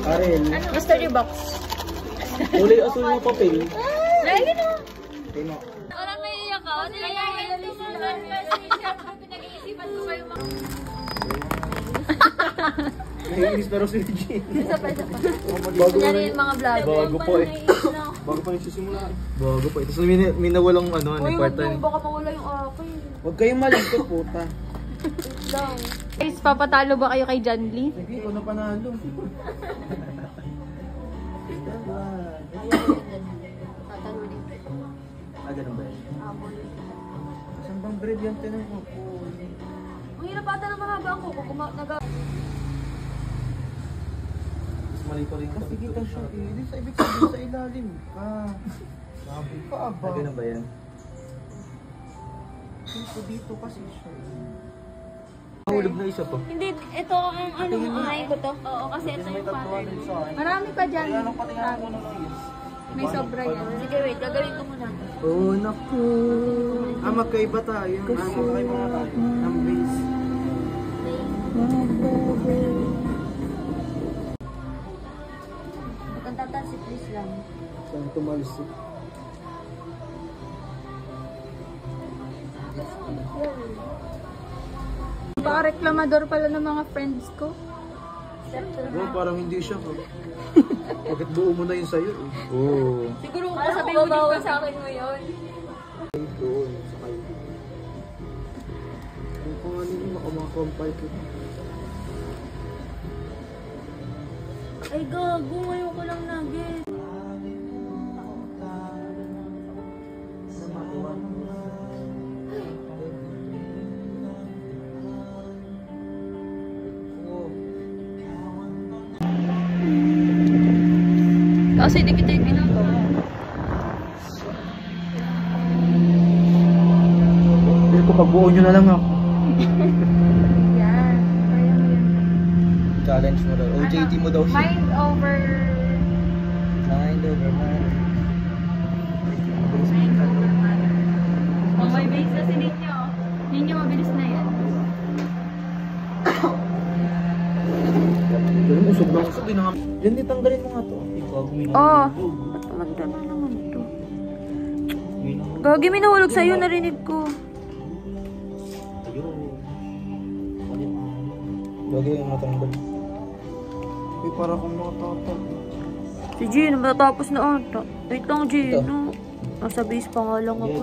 Arel. Mystery box. Kulay asul na papel. Lagi na. Tino. Parang naiiyak ka. Kaya yan, pinag-iisipan ko kayo mga... Naiinis pero si Jean. Isa pa. Bago Kunyari yung mga vlog. Bago pa eh. Bago pa nagsisimula. Bago pa eh. Tapos may nawalang ano, Uy, part wag time. mo, baka mawala yung akin. Huwag kayong malito, puta. Lang. Guys, papatalo ba kayo kay John Lee? Sige, ikaw na panalo. Ah, ganun ba yun? Saan bang brilliant na ng kuko? Ang hirap ata na mahaba ang kuko. Mas mali pa rin. Kasi kita siya eh. Di sa ibig sabihin sa ilalim ka. Sabi ka ba? Ah, ganun ba yan? Dito kasi siya eh. Mahulog na isa pa. Hindi, ito ang ano, ay ko to. Oo, kasi ito yung pattern. Marami pa dyan. Kaya nung patingnan ko na lang yun. May sobra yan. Sige, wait. Gagawin ko muna. Oh, naku. Ah, magkaiba tayo. Magkaiba na tayo. Ng base. Magkantatan si Chris lang. Saan tumalis eh? Baka reklamador pala ng mga friends ko. Oh, parang hindi siya ko. Bakit buo mo na yun sa'yo eh? Oo. Siguro kung sabi mo dito sa akin ngayon. Doon, sa kayo. Yung pangalan yung makamakompile ko. Ay gago, ngayon ko lang nugget. Kasi di kita yung ginagawa. Pabuo nyo na lang ako. Yan. Kaya mo yan. Challenge mo daw. OJT mo daw siya. Mind over... Mind over matter. Oh, may base na si Ninyo. Ninyo, mabilis na yan. Usog lang usog. Yan, di tanggalin mo nga to. Oh. Ba't tumagdaman naman ito? Gagi, may nahulog sa'yo. Narinig ko. Bagay yung matanggal. Uy, para akong makatatag. Si Gino, matatapos na ata. Wait lang, Gino. Nasa base pa nga lang ako.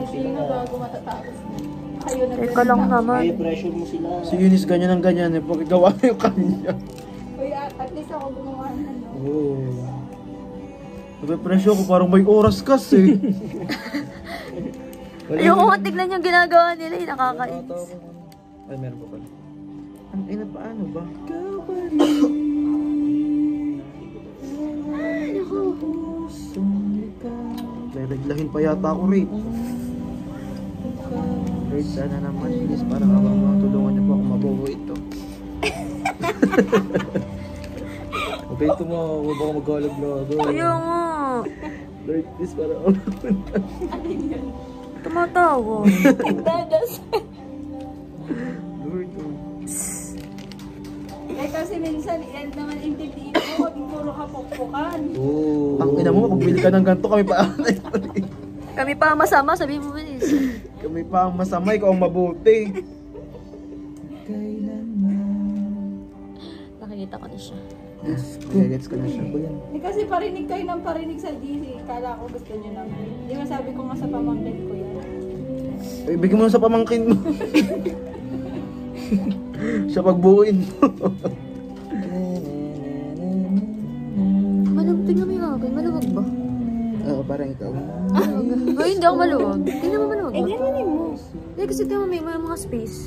Sino bago matatapos na? Kayo na Teka lang naman. pressure mo sila. Si Eunice ganyan ang ganyan eh. Pag gawa na yung kanya. Uy, at least ako gumawa na. Oo. Nape-pressure ako. Parang may oras kasi. Ayoko nga tignan yung ginagawa nila. Nakakainis. Ay, meron pa pala. Ang ina, paano ba? Reglahin pa yata ako, Ray. Ray, sana naman. Please, parang matulungan niyo po ako mabuo ito. Okay, ito mo. Huwag ako magkalag-lago. Ayaw nga. Lord, please, parang ako. Tumatawa. Lord, oh. Eh kasi minsan, yan naman intindihin mo, huwag puro kapukpukan. Oh. Ang ina mo, pagbili ka ng ganito, kami pa Kami pa masama, sabihin mo bilis. kami pa ang masama, ikaw ang mabuti. Nakikita ko na siya. Gets ko na siya. Eh kasi parinig kayo ng parinig sa GC, kala ko gusto nyo naman. Di ba sabi ko nga sa pamangkin ko yan. Eh, bigyan mo na sa pamangkin mo. Siya pagbuuin mo. Maluwag, tingnan mo yung akin. Maluwag ba? Oo, parang ikaw. Ay, hindi ako maluwag. Tingnan mo maluwag ba? Eh, gano'n mo. Hindi, kasi tingnan mo may mga space.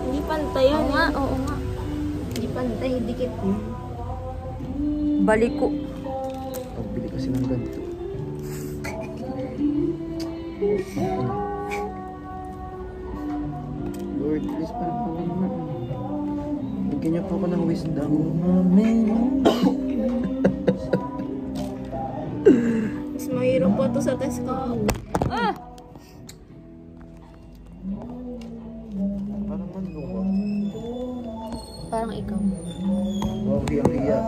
Hindi pantay yan. Oo nga, oo nga. Hindi pantay, dikit mo. Balik ko. Pagbili kasi ng ganito. Lord, please, parang po naman. Bigyan niyo po ako ng wisdom. Mas mahirap po ito sa test ko. Ah! Parang ano ba? Parang ikaw. Wow, hiyak-hiyak.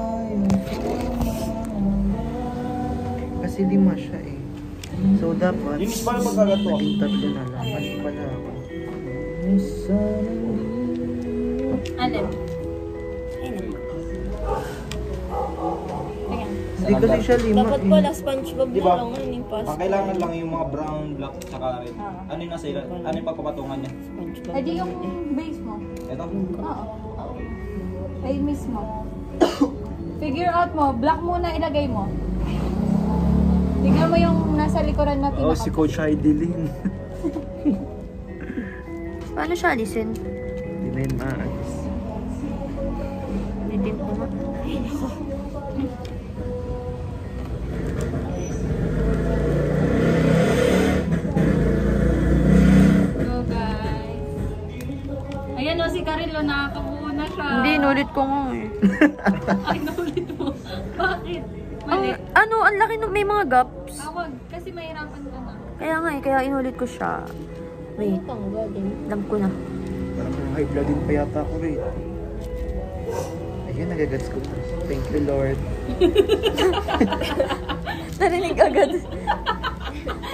Kasi lima siya eh. So dapat, Yung parang magkagato. naging tatlo na lang. Mali pala ako. Alin? Hindi kasi siya lima Dapat eh. pala SpongeBob Di ba? na lang yun yung pasta. Ang kailangan lang yung mga brown, black, tsaka red. Ano yung nasa ila? Ano yung pagpapatungan niya? SpongeBob. Eh di yung base mo. Ito? Oo. Ay mismo. Figure out mo, black muna ilagay mo. Tingnan mo yung nasa likuran na Oh, si Coach Heidelin. Paano siya alisin? Hindi na yun maalis. Ulitin ko nga. Go guys. Ayan o si Carilo, nakakabuo na siya. Hindi, inulit ko nga eh. Ay, naulit mo. Bakit? Ang, Mali. ano, ang laki nung may mga gaps. Awag, kasi mahirapan ka na. Kaya nga eh, kaya inulit ko siya. Wait, Tanggal din. alam ko na. Parang high blood din pa yata ako rin. Ayun, nagagats ko na. Thank you, Lord. Narinig agad.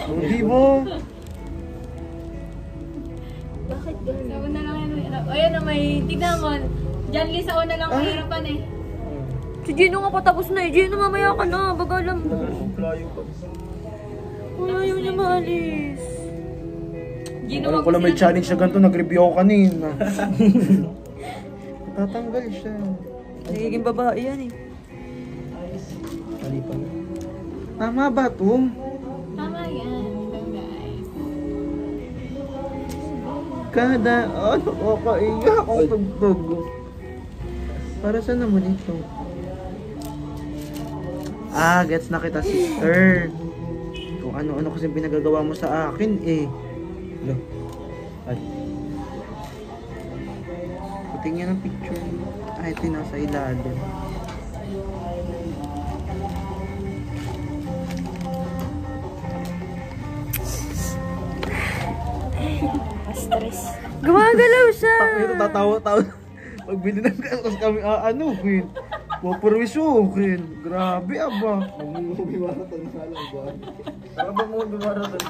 Hindi mo. Bakit ganun? Sa una lang yan. Ayan na may, tignan mo. Diyan Lee, sa una lang mahirapan eh. Si Gino nga patapos na eh. Gino, mamaya ka na. Bagalam mo. Layo pa. Ayaw niya maalis. Gino, Alam ko lang may challenge na ganito. Nag-review ako kanina. Tatanggal siya. Nagiging babae yan eh. Mali pala. Tama ba to? Tama yan. Ito guys. Kada ano ko kaiyak ako tugtog. Para saan naman ito? Ah, gets na kita, sister. Kung Kung ano-ano kasi pinagagawa mo sa akin eh. Lo. Ay. Patingin ng picture. Ay, ito yung nasa ilalim. Stress. Gumagalaw siya. Ito tatawa-tawa. Pagbili ng tapos kami ano, Queen. Puperwisyo, Queen. Grabe aba. Mag-movie marathon na lang ba? Para ba movie marathon?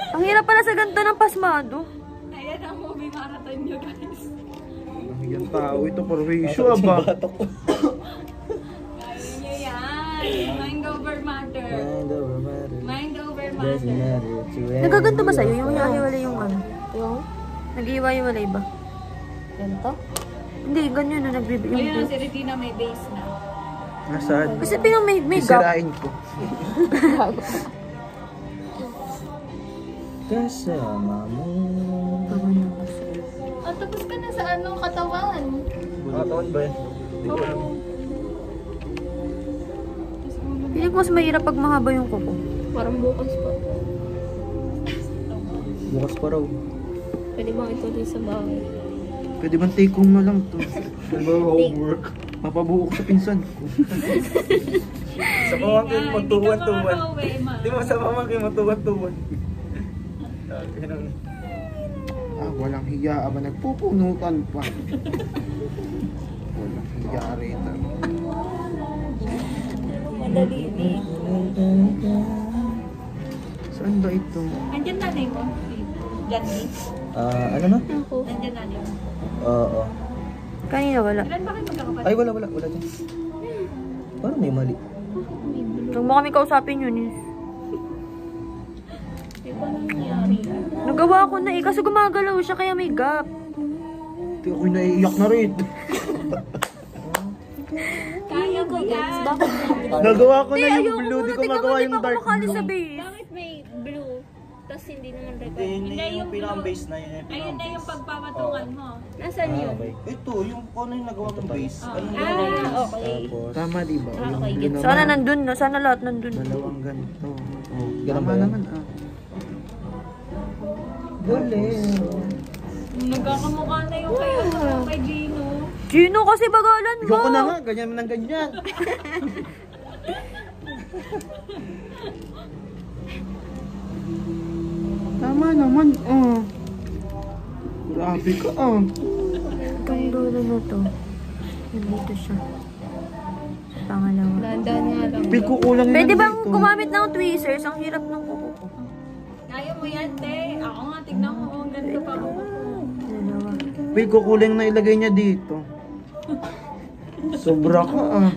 Ang hirap pala sa ganito ng pasmado. Ayan ang movie marathon nyo, guys. Yung tao ito, perwisyo aba. Kaya nyo yan. Mind over matter. Mind over matter. Nagaganto ba sa'yo? Yung hiwa-hiwalay yung ano? Yung? Nag-hiwa-hiwalay ba? Ganito? Hindi, ganyan na nagbibigay. Ayun na, si Regina may base na. Nasaan? Kasi pinang may gap. Sisirain ko. Kasama mo. At tapos ka na sa anong katawan. Katawan ba yan? Piling ko mas mahirap pag mahaba yung kuko. Parang bukas pa. Bukas pa raw. Pwede bang ituloy sa bahay? Pwede bang take home na lang to? Homework. Mapabuo ko sa pinsan ko. Sa pamangkin mo, tuwan-tuwan. Di mo sa pamangkin mo, tuwan-tuwan. Walang hiya. Aba, nagpupunutan pa. Walang hiya rito. Madali din. Saan ba ito? Andyan nanay mo. Diyan din. Ano na? Ako. Andyan nanay mo. Oo. Kanina wala. Ilan ba kayo magkakapatid? Ay, wala dyan. Parang may mali. Huwag mo kami kausapin yun. Di ba nangyari? Nagawa ko na eh. Kasi gumagalaw siya kaya may gap. Hindi ako'y naiiyak na rin. Kaya ko yan. Bakit Nagawa ko na Ayoko yung blue. Di ko muna. magawa Tingnan yung mo, di pa dark ako makali sa blue. base. Bakit may blue? Tapos hindi naman record. Hindi yung pinaka-base na yun. Ayun na yung pagpapatungan mo. Nasaan yun? Ito, yung kung ano yung nagawa ng base. Ano Okay. Tama di ba? Ah, Yung okay, blue gets. naman. Sana nandun no. Sana lahat nandun. Dalawang ganito. Oh, Ganun tama ba yan? naman Bolero. Nagkakamukha na yung kay Gino. Gino kasi bagalan mo. Ayoko na nga, ganyan ng ganyan. Tama naman, oh. Grabe ka, oh. Itong dulo na to. Nandito siya. Sa pangalawa. Dahan-dahan nga lang. Feel ko kulang yan Pwede bang dito. gumamit ng tweezers? Ang hirap ng kuko ko. Kaya mo yan, te. Ako nga, tignan mo. Ang ganito pa ako. Dalawa. Feel ko kulang na ilagay niya dito. Sobra ka, ah.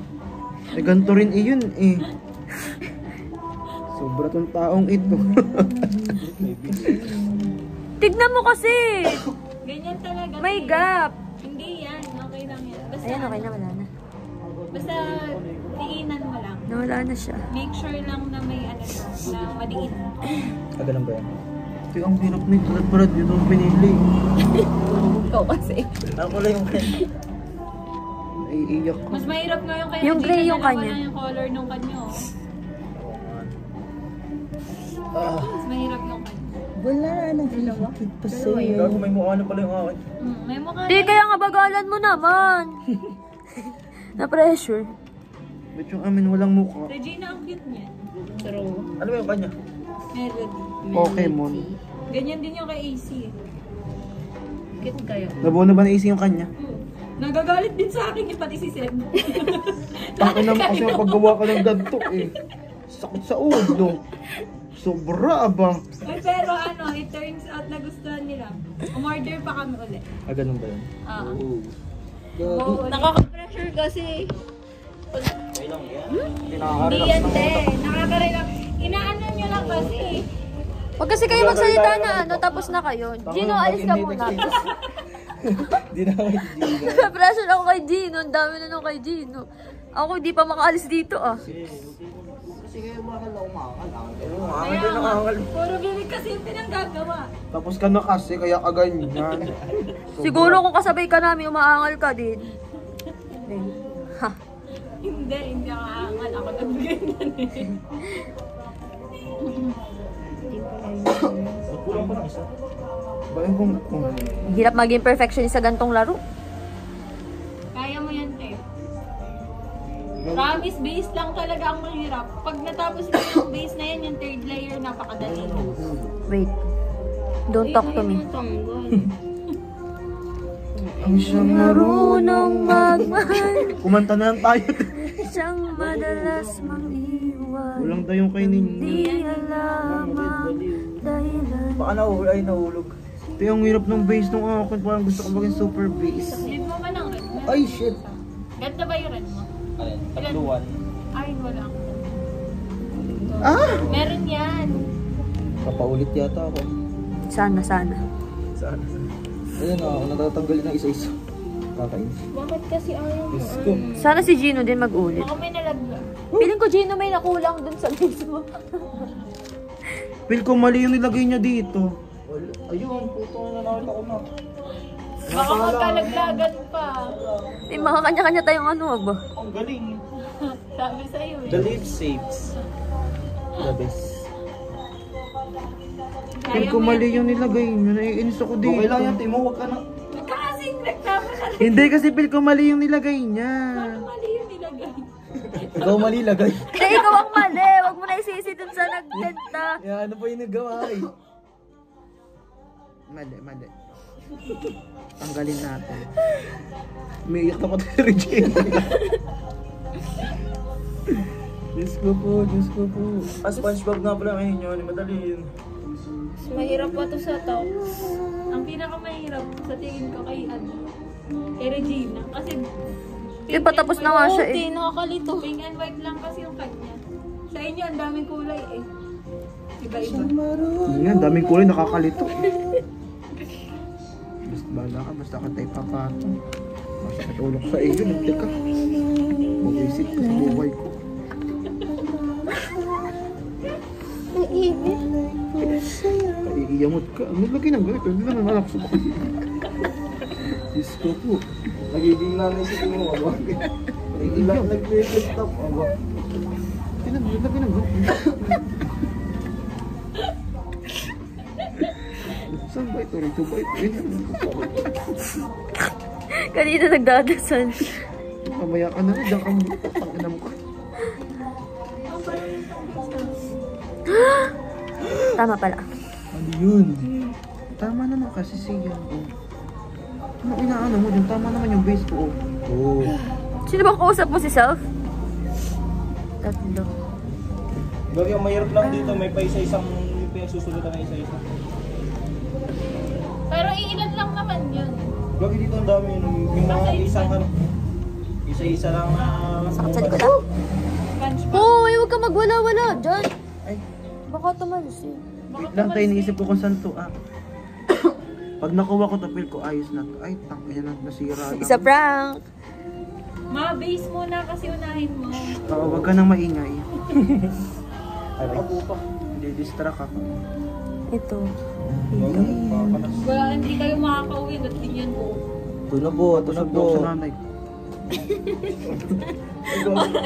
Eh, ganito rin iyon, eh. Sobra tong taong ito. Tignan mo kasi! Ganyan talaga. May te. gap. Hindi yan. Okay lang yan. Basta, Ayan, okay na, wala na. Basta, diinan mo lang. Nawala na siya. Make sure lang na may ano siya, na madiin. Ganun ba yan? Ito ang hirap nito. Parad dito ang pinili. Ikaw kasi. Ako lang yung Naiiyak ko. Mas mahirap nga yung kay Yung Regina, gray yung dalawa kanya. lang yung color nung kanyo. Mas mahirap yung kanya. Wala na. Hihikit pa sa'yo. Gago, may mukha na pala yung akin. May mukha Di, kaya nga bagalan mo naman. Na-pressure. Ba't yung amin walang mukha? Regina, ang cute niya. True. Ano ba yung kanya? Melody. Pokemon. Ganyan din yung kay AC. Cute kayo. Nabuo na ba naisip yung kanya? Nagagalit din sa akin yung pati si Seb. Takin naman kasi mapagawa ka ng ganito eh. Sakit sa ulo. Sobra ba? Ay, pero ano, it turns out na gustuhan nila. Umorder pa kami ulit. Ganun ba yan? Oo. Nakaka-pressure kasi. Kailang yan. Hindi yan, te. Nakaka-relax. Inaano nyo lang kasi. Huwag kasi kayo magsalita na ano, tapos na kayo. Gino, alis ka muna. Di na ako hindi. Na-pressure ako kay Gino. Ang dami na nung kay Gino. Ako, di pa makaalis dito ah. Akin din nakangal. Puro gilig kasi yung pinanggagawa. Tapos ka na kasi kaya kaganyan. Siguro kung kasabay ka namin, umaangal ka din. Ha. Hindi ako aangal. Ako nagbigay na eh. Hindi pala yun. Kulang pa ng isa. Bakit kung... Hirap maging perfectionist sa gantong laro. Kaya mo yan, te. Promise, base lang talaga ang mahirap. Pag natapos mo yung base na yan, yung third layer, napakadali na. Wait. Don't talk to me. Ang siyang Marunong magmahal. Kumanta na lang tayo. Siyang madalas mang-iwan. Kulang tayo yung kay ninyo. Di alam ang dahilan. Baka nahulog. Ito yung hirap ng bass nung akin. Parang gusto ko maging super bass. Flip mo ba ng red? Ay, shit! Ganda ba yung red mo? Alin? Tatluan. Ay, wala. Ah! Meron yan. Papaulit yata ako. Sana. Saan? Ayun na, ako natatanggalin ng isa-isa. Kakainis. Bakit kasi ayaw mo? Diyos ko. Sana si Gino din mag-ulit. Baka may nalagyan. Feeling ko Gino may nakulang dun sa mismo. Feel ko mali yung nilagay niya dito. Ayun, puto na nakita ko na. Baka magkalaglagan pa. May mga kanya-kanya tayong ano ba? Ang galing. Sabi sa'yo eh. The leaf saves. The best. Feel ko mali yung nilagay niya. Naiinis ako dito. Okay lang yan, Timo. Huwag ka na. Kasing nagpapakali. Hindi kasi feel ko mali yung nilagay niya. Mali yung nilagay. Ikaw mali lagay. Hindi, ikaw ang mali. Huwag mo na isisi dun sa nagtenta. Ano pa yung nagawa eh? Mali. Tanggalin natin. Umiiyak na pati si Regina. Diyos ko po. SpongeBob nga pala ngayon yun. Madali yun. Mahirap pa to sa top. Ang pinakamahirap sa tingin ko kay Regina. Kasi Di ba tapos na nga siya eh. Hindi, nakakalito. pink and white lang kasi yung kanya. Sa inyo, ang daming kulay eh. Iba-iba. Yan, daming kulay nakakalito. Basta bala ka, basta ka tayo papato. Basta katulog sa iyo, nanti ka. Mag-isip ka sa buhay ko. Iiyamot ka. Maglagay ng ganito, hindi naman anak sa bahay. Diyos ko po. Nagiging nanay si Timo, aba. Ilang nag-flip-top, aba. Lagay ng ganito. Saan ba ito? Rito ba ito? Kanina nagdadasal. Mamaya ka na rin, diyan ka muna. Panginam ko. Tama pala. Ano yun? Tama naman kasi siya. Ano inaano mo dyan? Tama naman yung base ko. Oo. Sino ba kausap mo si Self? Tatlo. Bagay, mahirap lang dito. May pa isa-isang pinagsusulat na isa-isa. Pero iilan lang naman yun. Bagay dito ang dami yun. Yung mga isang ano. Isa-isa lang na... Sakit sa likod ah. Hoy, huwag ka magwala-wala. Diyan. Ay, Baka tumalas eh. wait lang tayo. Iniisip ko kung saan to. Pag nakuha ko to, feel ko ayos na to. Ay, tangkaya na. Nasira na. Isa prank. Ma-base muna kasi unahin mo. Oo, wag ka nang maingay. Ay, pa. Di-distract ako. Ito. Wala, hindi kayo makakauwi. Ba't ganyan po? Ito na po. Sa nanay ko.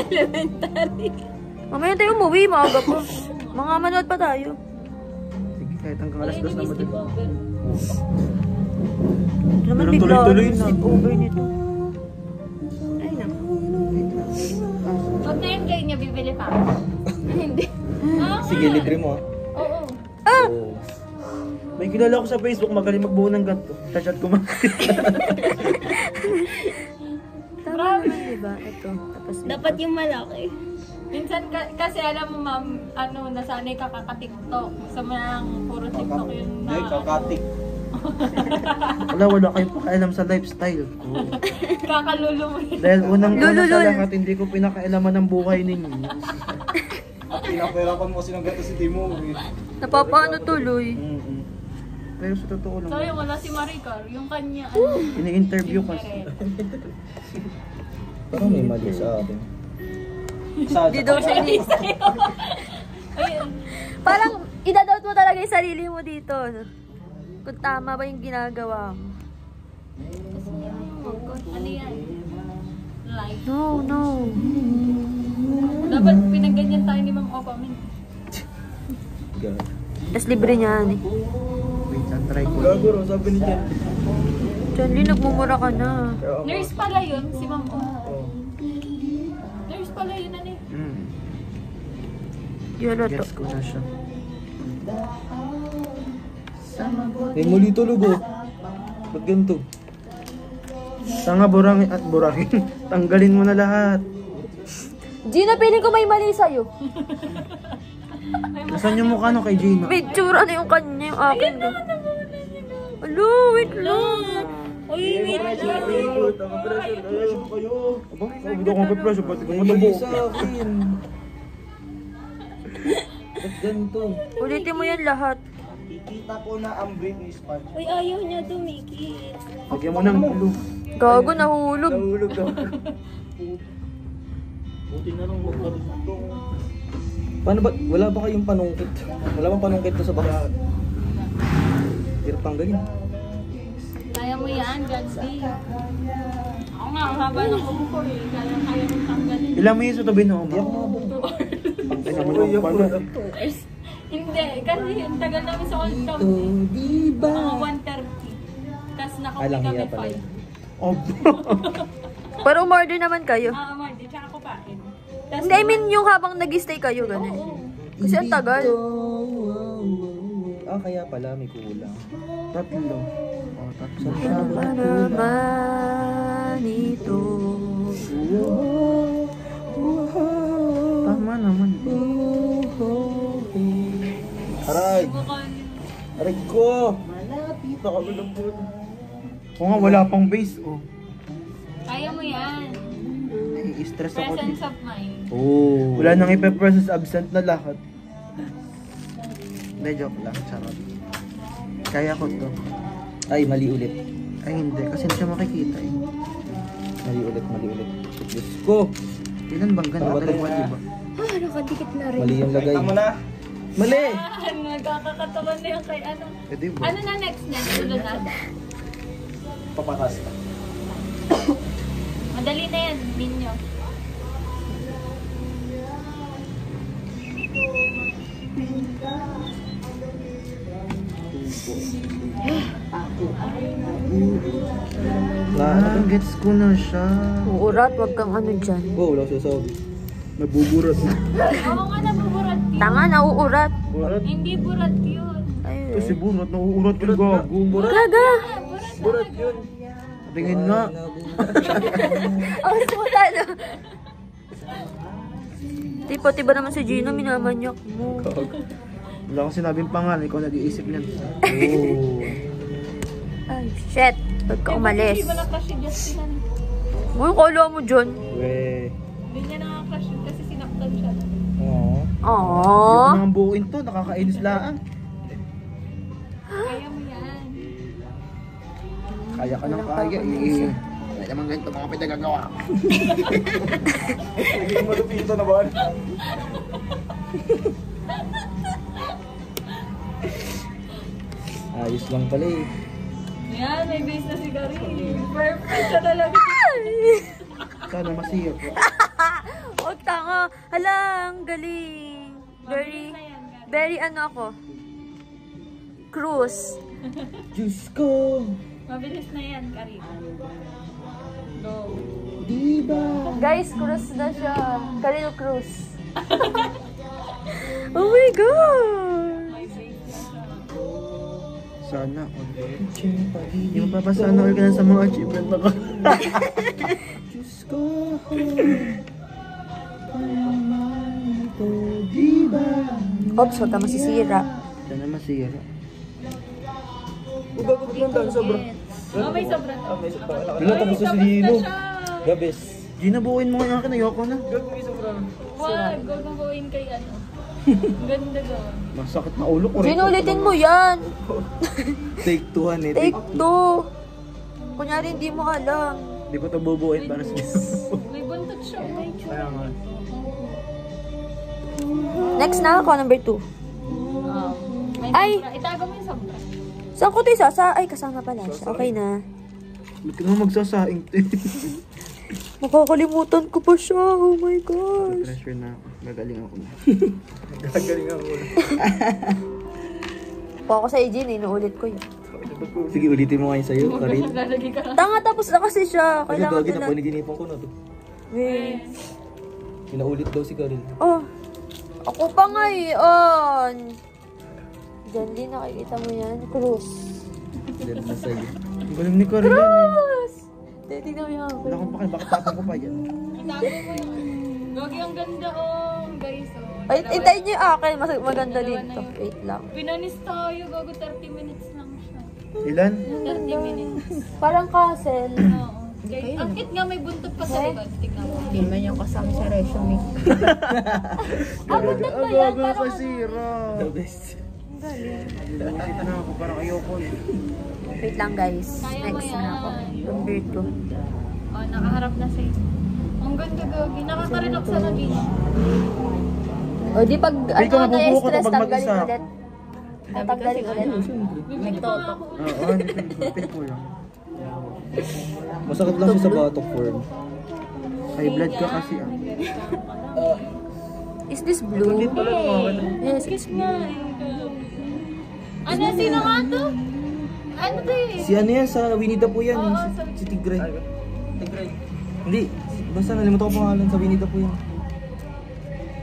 Elementary. Mamaya tayo umuwi, maaga pa. Mga manood pa tayo. Sige, kahit hanggang alas Ay, 2 na hindi madali. over. Ito naman Pero bigla tuloy-tuloy na. sleep over nito. Ay, naku. Huwag na yung kayo niya bibili pa. Hindi. Sige, libre mo. Oo. Oo. May kilala ko sa Facebook, magaling magbuo ng ganito. Chat ko Tama naman, diba? Ito. Tapos ito. Dapat yung malaki. Minsan kasi alam mo ma'am, nasanay ka kaka-TikTok. Sa mga puro TikTok yun na. kakatik. Wala kayong pakialam sa lifestyle ko. Kakalulumuhin. Dahil unang sa Lululul. lahat, hindi ko pinakailaman ng buhay ninyo. At pinapahirapan mo kasi ng gato si Timo. Napapaano tuloy. Pero sa totoo lang, So yung wala si Maricar, yung kanya, ini-interview kasi. Parang may mali sa atin. Hindi daw siya ayun. Parang idadoubt mo talaga yung sarili mo dito. No? Kung tama ba yung ginagawa mo. Ano yan? Life. No. Dapat pinagganyan tayo ni Ma'am Opa. Tapos libre niyan eh. Wait, saan try ko? Gaguro, sabi ni Jen. Janly, nagmumura ka na. Nurse pala yun, si Ma'am O. Oh. Nurse pala yun, ano eh. Yolo to. Gets ko na siya. Eh, muli tulog oh. Ba't ganito? Tanga, burangin at burangin. Tanggalin mo na lahat. Gina, piling ko may mali sa'yo. Nasaan yung mukha no kay Gina? May tsura na yung kanya, yung akin. Alo, wait lang. Uy, wait lang. Pressure kayo. Aba, sabi daw kong pressure, pati kong matabo. Sa akin. Ba't ganito? Ulitin mo yan lahat. Kikita ko na ang Britney Spears. Uy, ayaw niya dumikit. Lagyan mo ng glue. Gago, nahulog. Nahulog daw. Buti na lang huwag ka rin ito. Paano ba? Wala ba kayong panungkit? Wala bang panungkit to sa baka? Hirap tanggalin. Kaya mo yan, Gatsby. Ako nga, ang haba ng kuko ko eh. Kaya mo tanggalin. Ilang mo yung sa tabi na Hindi ako mabong. Pangkina mo lang paano? Hindi, kasi ang tagal namin sa old town. Diba? Mga 1:30. Tapos nakauwi Alang kami hiya pala. 5. Oh, Pero umorder naman kayo. Mardi, tsaka kumain. Tas, Hindi, I mean yung habang nag-stay kayo, ganun. Kasi ang tagal. Ah, kaya pala may kulang. Tatlo. Oh, tatlo. Ano naman ito? Tama naman. Aray! subukan. Aray ko! Malapit ako lang po. Oo nga, wala pang base. Oh. Kaya mo yan. Nai-stress ako. Presence of mind. Oh. Wala nang ipe-process absent na lahat. Hindi, joke lang. Charot. Kaya ko to. Ay, mali ulit. Ay, hindi. Kasi hindi siya makikita eh. Mali ulit, mali ulit. Diyos ko! Ilan bang ganda? Dalawa, diba? Ah, nakadikit na rin. Mali yung lagay. Tama na! Mali! Nagkakakatawan na yung kay ano. Eh, diba? Ano na next na? Sunod na. Papatas ka. Madali na yan, Minyo. Gets ko na siya. Uurat, wag kang ano dyan. Oh, wala sasabi. Nabuburat na. Oo nga, nabuburat yun. Tanga, nauurat. Burat? Hindi burat yun. Kasi burat, nauurat yung gago. Burat? Gaga! Burat yun. Tingin nga. Ang suta na. Tipo, ba naman si Gino, minamanyak mo. Wala akong sinabing pangalan, ikaw nag-iisip niyan. Ay, shit. Ba't ka umalis? Hindi mo na-crush si Justin. Uy, kala mo dyan. We. Hindi niya nakakrush yun kasi sinaktan siya. Oo. Aww. Yung mga buuin to, nakakainis lang. Kaya mo yan. Kaya ka ng kaya eh. Kaya naman ganito mga pinagagawa. Hindi mo malupito na ba? Ayos lang pala eh. Yan, may base na si Gary. Perfect siya talaga. Sana masiyap. Huwag tanga. Hala, ang galing. Very ano ako. Cruise. Diyos ko! Mabilis na yan, Gary. Go. Diba? Guys, cruise na siya. Karil cruise. Oh my God! May base na siya. Sana all. Yung papasana all ka na sa mga achievement na ka. Diyos ko! Diba? Oops, huwag ka masisira. Sana masira. Gagawin lang daan sobra. Oh, may sobra. May sobra. Wala tapos na si Dino. Siya. Gabes. Gina, buuin mo nga akin. Ayoko na. Gagawin sobra. Wag, gagawin kay ano. Ang ganda gawin. Masakit na ulo ko. Ginulitin mo yan. Take 2 han eh. Take 2. Kunyari, hindi mo alam. Di ko ito bubuuin para sa May buntot siya. May Kaya nga. Next na ako, number 2. May Ay! sobra. Itago mo yung sobra. Saan ko ito isasa? Ay, kasama pala siya. Okay na. Ba't ka naman magsasaing? Makakalimutan ko pa siya. Oh my gosh. Pressure na ako. Gagaling ako na. Gagaling ako. Po ako sa Eugene, inuulit ko yun. Sige, ulitin mo ngayon sa'yo, Karil. Tanga, tapos na kasi siya. Kasi Kailangan gagi ko na na. paniginipan ko na to. Wait. Pinaulit daw si Karil. Oh. Ako pa ngayon. Diyan din, nakikita mo yan. Cruz. Dahil na sa'yo. Ang galing ni Karil yan eh. Cruz! Tingnan mo yan. Wala akong pakil, bakit tapang ko pa yan? Itago mo yun. Gagi, ang ganda guys. Ay, intayin niyo yung akin. Maganda dito. Wait lang. Pinanis tayo, gago 30 minutes lang siya. Ilan? 30 minutes. Parang castle. Oo. Ang cute nga, may buntot pa sa likod. Tignan mo. Hindi man yung kasama sa resume. Ah, buntot ba yan? Parang kasira. The best. Nakita na ako, parang ayoko eh. Wait lang guys. Kaya mo Next yan. na ako. Number 2. Oh, nakaharap na sa'yo. Ang ganda gagi. Nakaka-relax na dito. O di pag Wait, kung mabubuo ko to na-stress, pag tanggalin mag-isa. ulit. Tanggalin ulit. Nagtoto. Oo, pin ko lang. Masakit lang siya sa batok form. High blood ka kasi ah. Is this blue? Yes, it's blue. Ano, sino nga to? Ano to eh? Si ano yan, sa Winnie the Pooh yan. Si Tigre. Hindi, basta nalimutan ko pangalan sa Winnie the Pooh yan.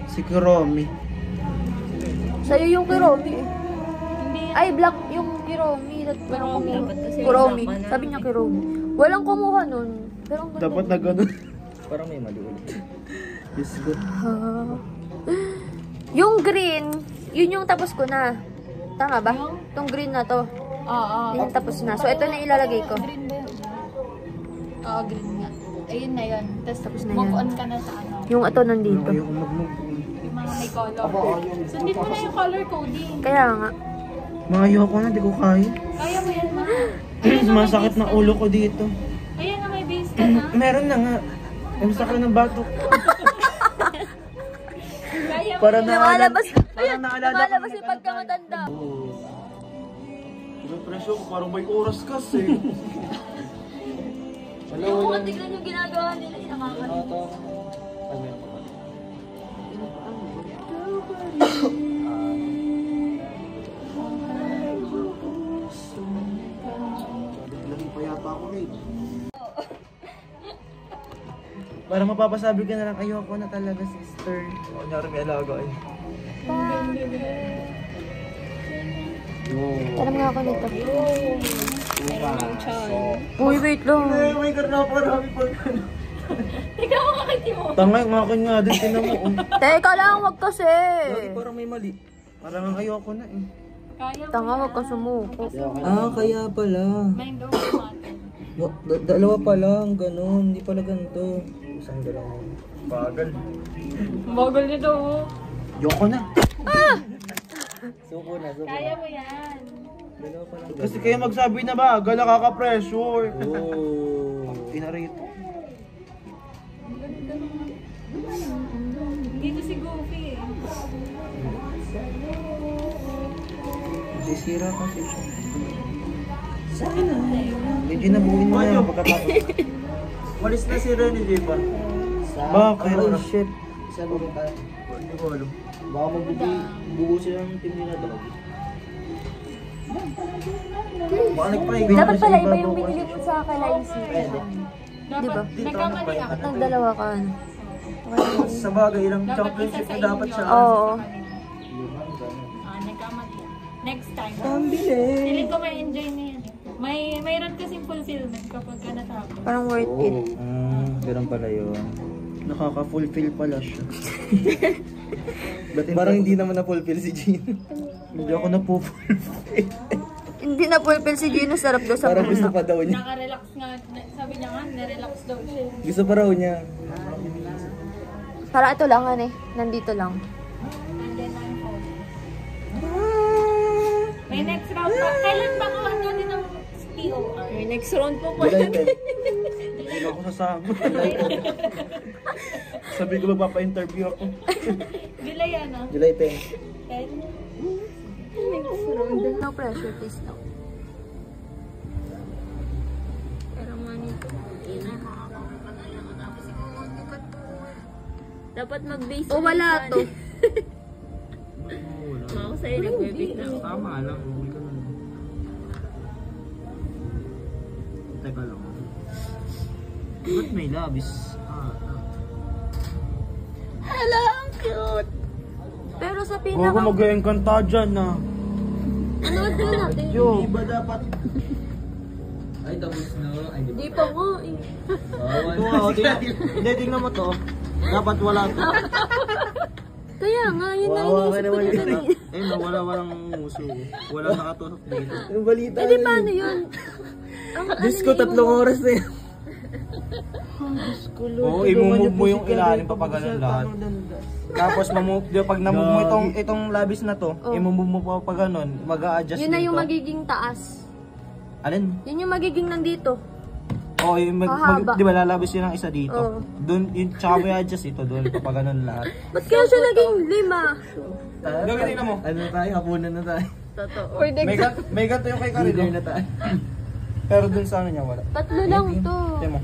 Si Kuromi. Sa'yo yung Kiromi eh. Ay, black yung Kiromi. Kiromi. Sabi niya Kiromi. Walang kumuha nun. Pero ang ganda. Dapat na ganun. Parang may mali ulit. Yes, good. Yung green, yun yung tapos ko na. Tama ba? Itong green na to. Oo. Yun yung tapos na. So, ito na ilalagay ko. Green ba yun? Oo, green nga. Ayun na yun. Tapos na move yan. on ka na sa ano. Yung ito nandito. Ayoko mag-move. Yung mga may color. Sundin mo na yung color coding. Kaya nga. Mga ayoko na, di ko kaya. Kaya mo yan, ma. Masakit na ulo ko dito. Ayan na, may base ka na. Meron na nga. Yung sakit ng batok. Kaya mo Para yan. Lumalabas. Parang naalala ko. Lumalabas yung pagkamatanda. Presyo ko, parang may oras kasi. Yung mga tignan yung ginagawa nila. Nakakalimutan. Parang mapapasabi ka na lang, ayoko na talaga, sister. O, nyari may alaga eh. Alam nga ako nito. Uy, wait lang. May karna pa, marami pa. Tignan mo kakiti mo. Tangay, umakon nga din, tinan mo. Teka lang, wag kasi. Lagi parang may mali. Parang ayoko na eh. Kaya mo Tanga, yan. wag kang sumuko. Ah, kaya pala. Mind over matter. Dalawa pa lang, ganun. Hindi pala ganito. Isang dalawa. Bagal. Bagal nito. Ayoko na. Suko na, suko Kaya mo yan. Dalawa pa lang. Kasi kayo magsabi na ba, gala kaka-pressure. Oh. Inarito. Dito si Goofy eh. Sisira kasi siya. Sana. Medyo nabuhin mo yan pagkatapos. Walis na si Rene, di ba? Bakit? Oh shit. Sa loob tayo. Hindi ko alam. Baka magbubuo sila ng team nila daw. Baka nagpahinga. Dapat pala iba yung binili mo sa kalaisi. Dapat, Di ba? nagkamali ako. Nagdalawa ka. Sa bagay, ilang Dapat championship isa sa na dapat inyo. siya. Oo. Nagkamali. Next time. Pambili. Feeling ko may enjoy na yan. Mayroon kasing fulfillment kapag ka natapos. Parang worth it. Ganun pala yun. Nakaka-fulfill pala siya. Parang hindi naman na-fulfill si Gino. Hindi ako na-fulfill. Hindi na fulfill si Gino, sarap daw sa Parang gusto puso. pa daw niya. Naka-relax nga. Sabi niya nga, na-relax daw siya. Gusto pa raw niya. Parang ito lang, ano eh. Nandito lang. And then I'm home. May next round pa. Kailan ba ko ano din ang TOR? May next round po po. July 10. Hindi ako sasama. Sabi ko magpapa-interview ako. July ano? July 10. 10? No pressure, please no. Pero manito. Dapat mag-base. O wala to. Ako sa'yo nag-webit na. Tama lang. Ba't may labis? Hello, ang cute! Pero sa Huwag pinaka... ko mag-eengkanta dyan na. Anood na natin. Di ba dapat? Ay, tapos na. Ay, di Di pa nga eh. Ito nga, hindi, tingnan mo to. Dapat wala to. Kaya nga, yun na iniisip ko na eh. Eh, walang muso. Walang nakatusok dito. Yung balita. Eh di paano yun? Diyos ko, 3 oras na yan. Oo, imumove mo yung ilalim pa ganun lahat. Tapos pag namove mo itong labis na to, imumove mo pa ganun, mag-a-adjust Yun na yung dito. magiging taas. Alin? Yun yung magiging nandito. Oo, Hahaba. di ba lalabis yun ang isa dito? Oo. Doon, tsaka mo i-adjust ito doon, pa ganun lahat. Ba't kaya siya naging 5? Gagawin na mo. Ano na tayo? Hapunan na tayo. Totoo. May ganto yung kay Karino. Dinner na tayo. Pero dun sa ano niya, wala. 3 lang to. Tiyan mo.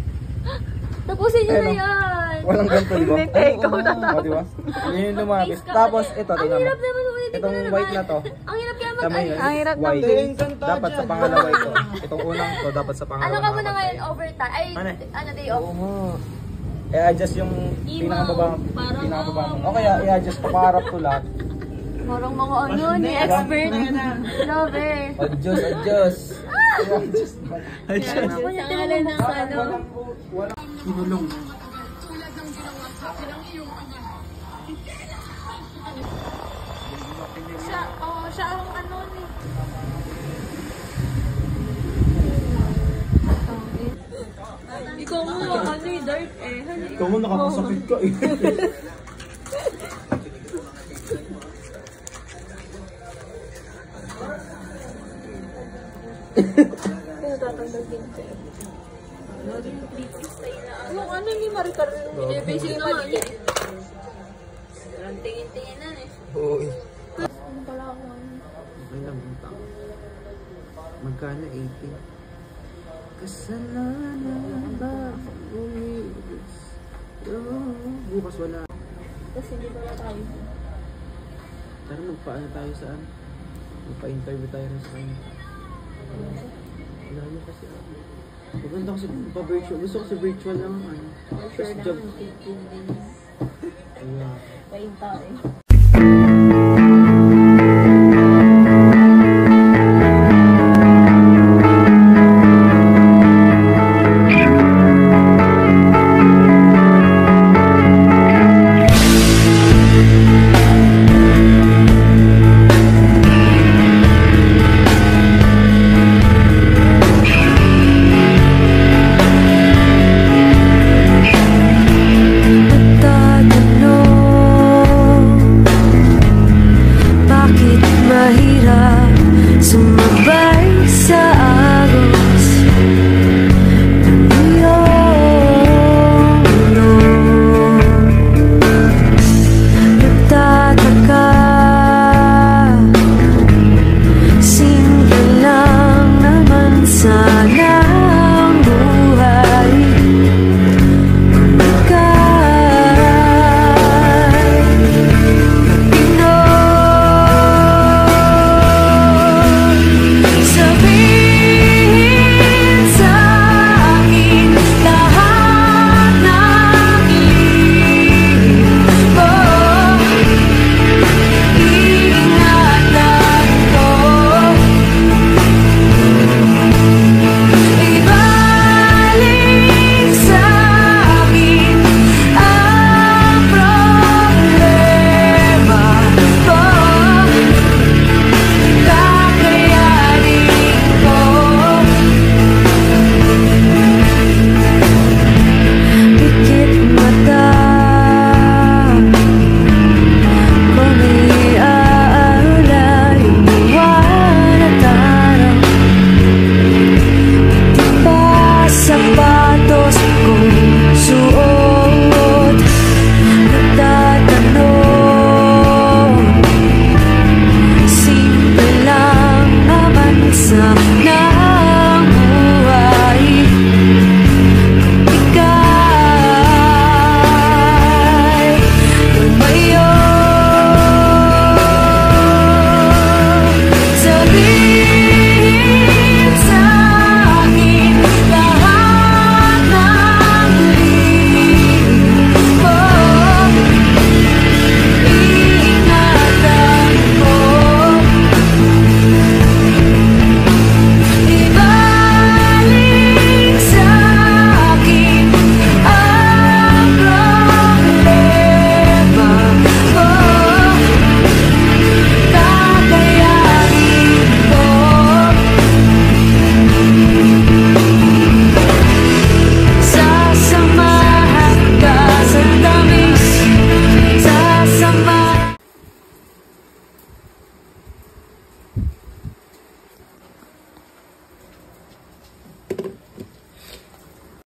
Tapusin nyo na Ayun, yan. Walang ganto, di ba? Hindi, ikaw na. O, di ba? Yun yung lumabis. Tapos, ito, Ang tingnan mo. hirap naman ulit. Itong white na to. Ang hirap kaya Tama yun. Ang hirap White. naman. Dapat sa pangalawa ito. Itong unang to, dapat sa pangalawa. Ano ka muna ngayon? Overtime? Ay, Ano? ano day off? Oo nga. I-adjust yung pinakababa. Parang Pinakababa mo. O kaya, i-adjust pa paharap to lahat. Parang mga ano, ni expert. Lover. Adjust, adjust. Ako niya tinanong ng ano. Kinulong. Siya ang ano ni. Ikaw mo, ano yung dark eh. Ikaw mo nakakasakit ka eh. Yung ano ni Maricar, yung basic naman eh. Walang tingin-tingin na eh. Oo. Ano pala ako? Okay lang, utang. Magkano 18? Kasalanan ba umilis? Bukas wala. Kasi hindi pala tayo. Tara magpaano tayo saan? Magpa-interview tayo rin sa kanya. Wala niya kasi ako. Maganda kasi pa-virtual. Gusto ko sa virtual lang. First job. Hindi. Ayan. Painta eh.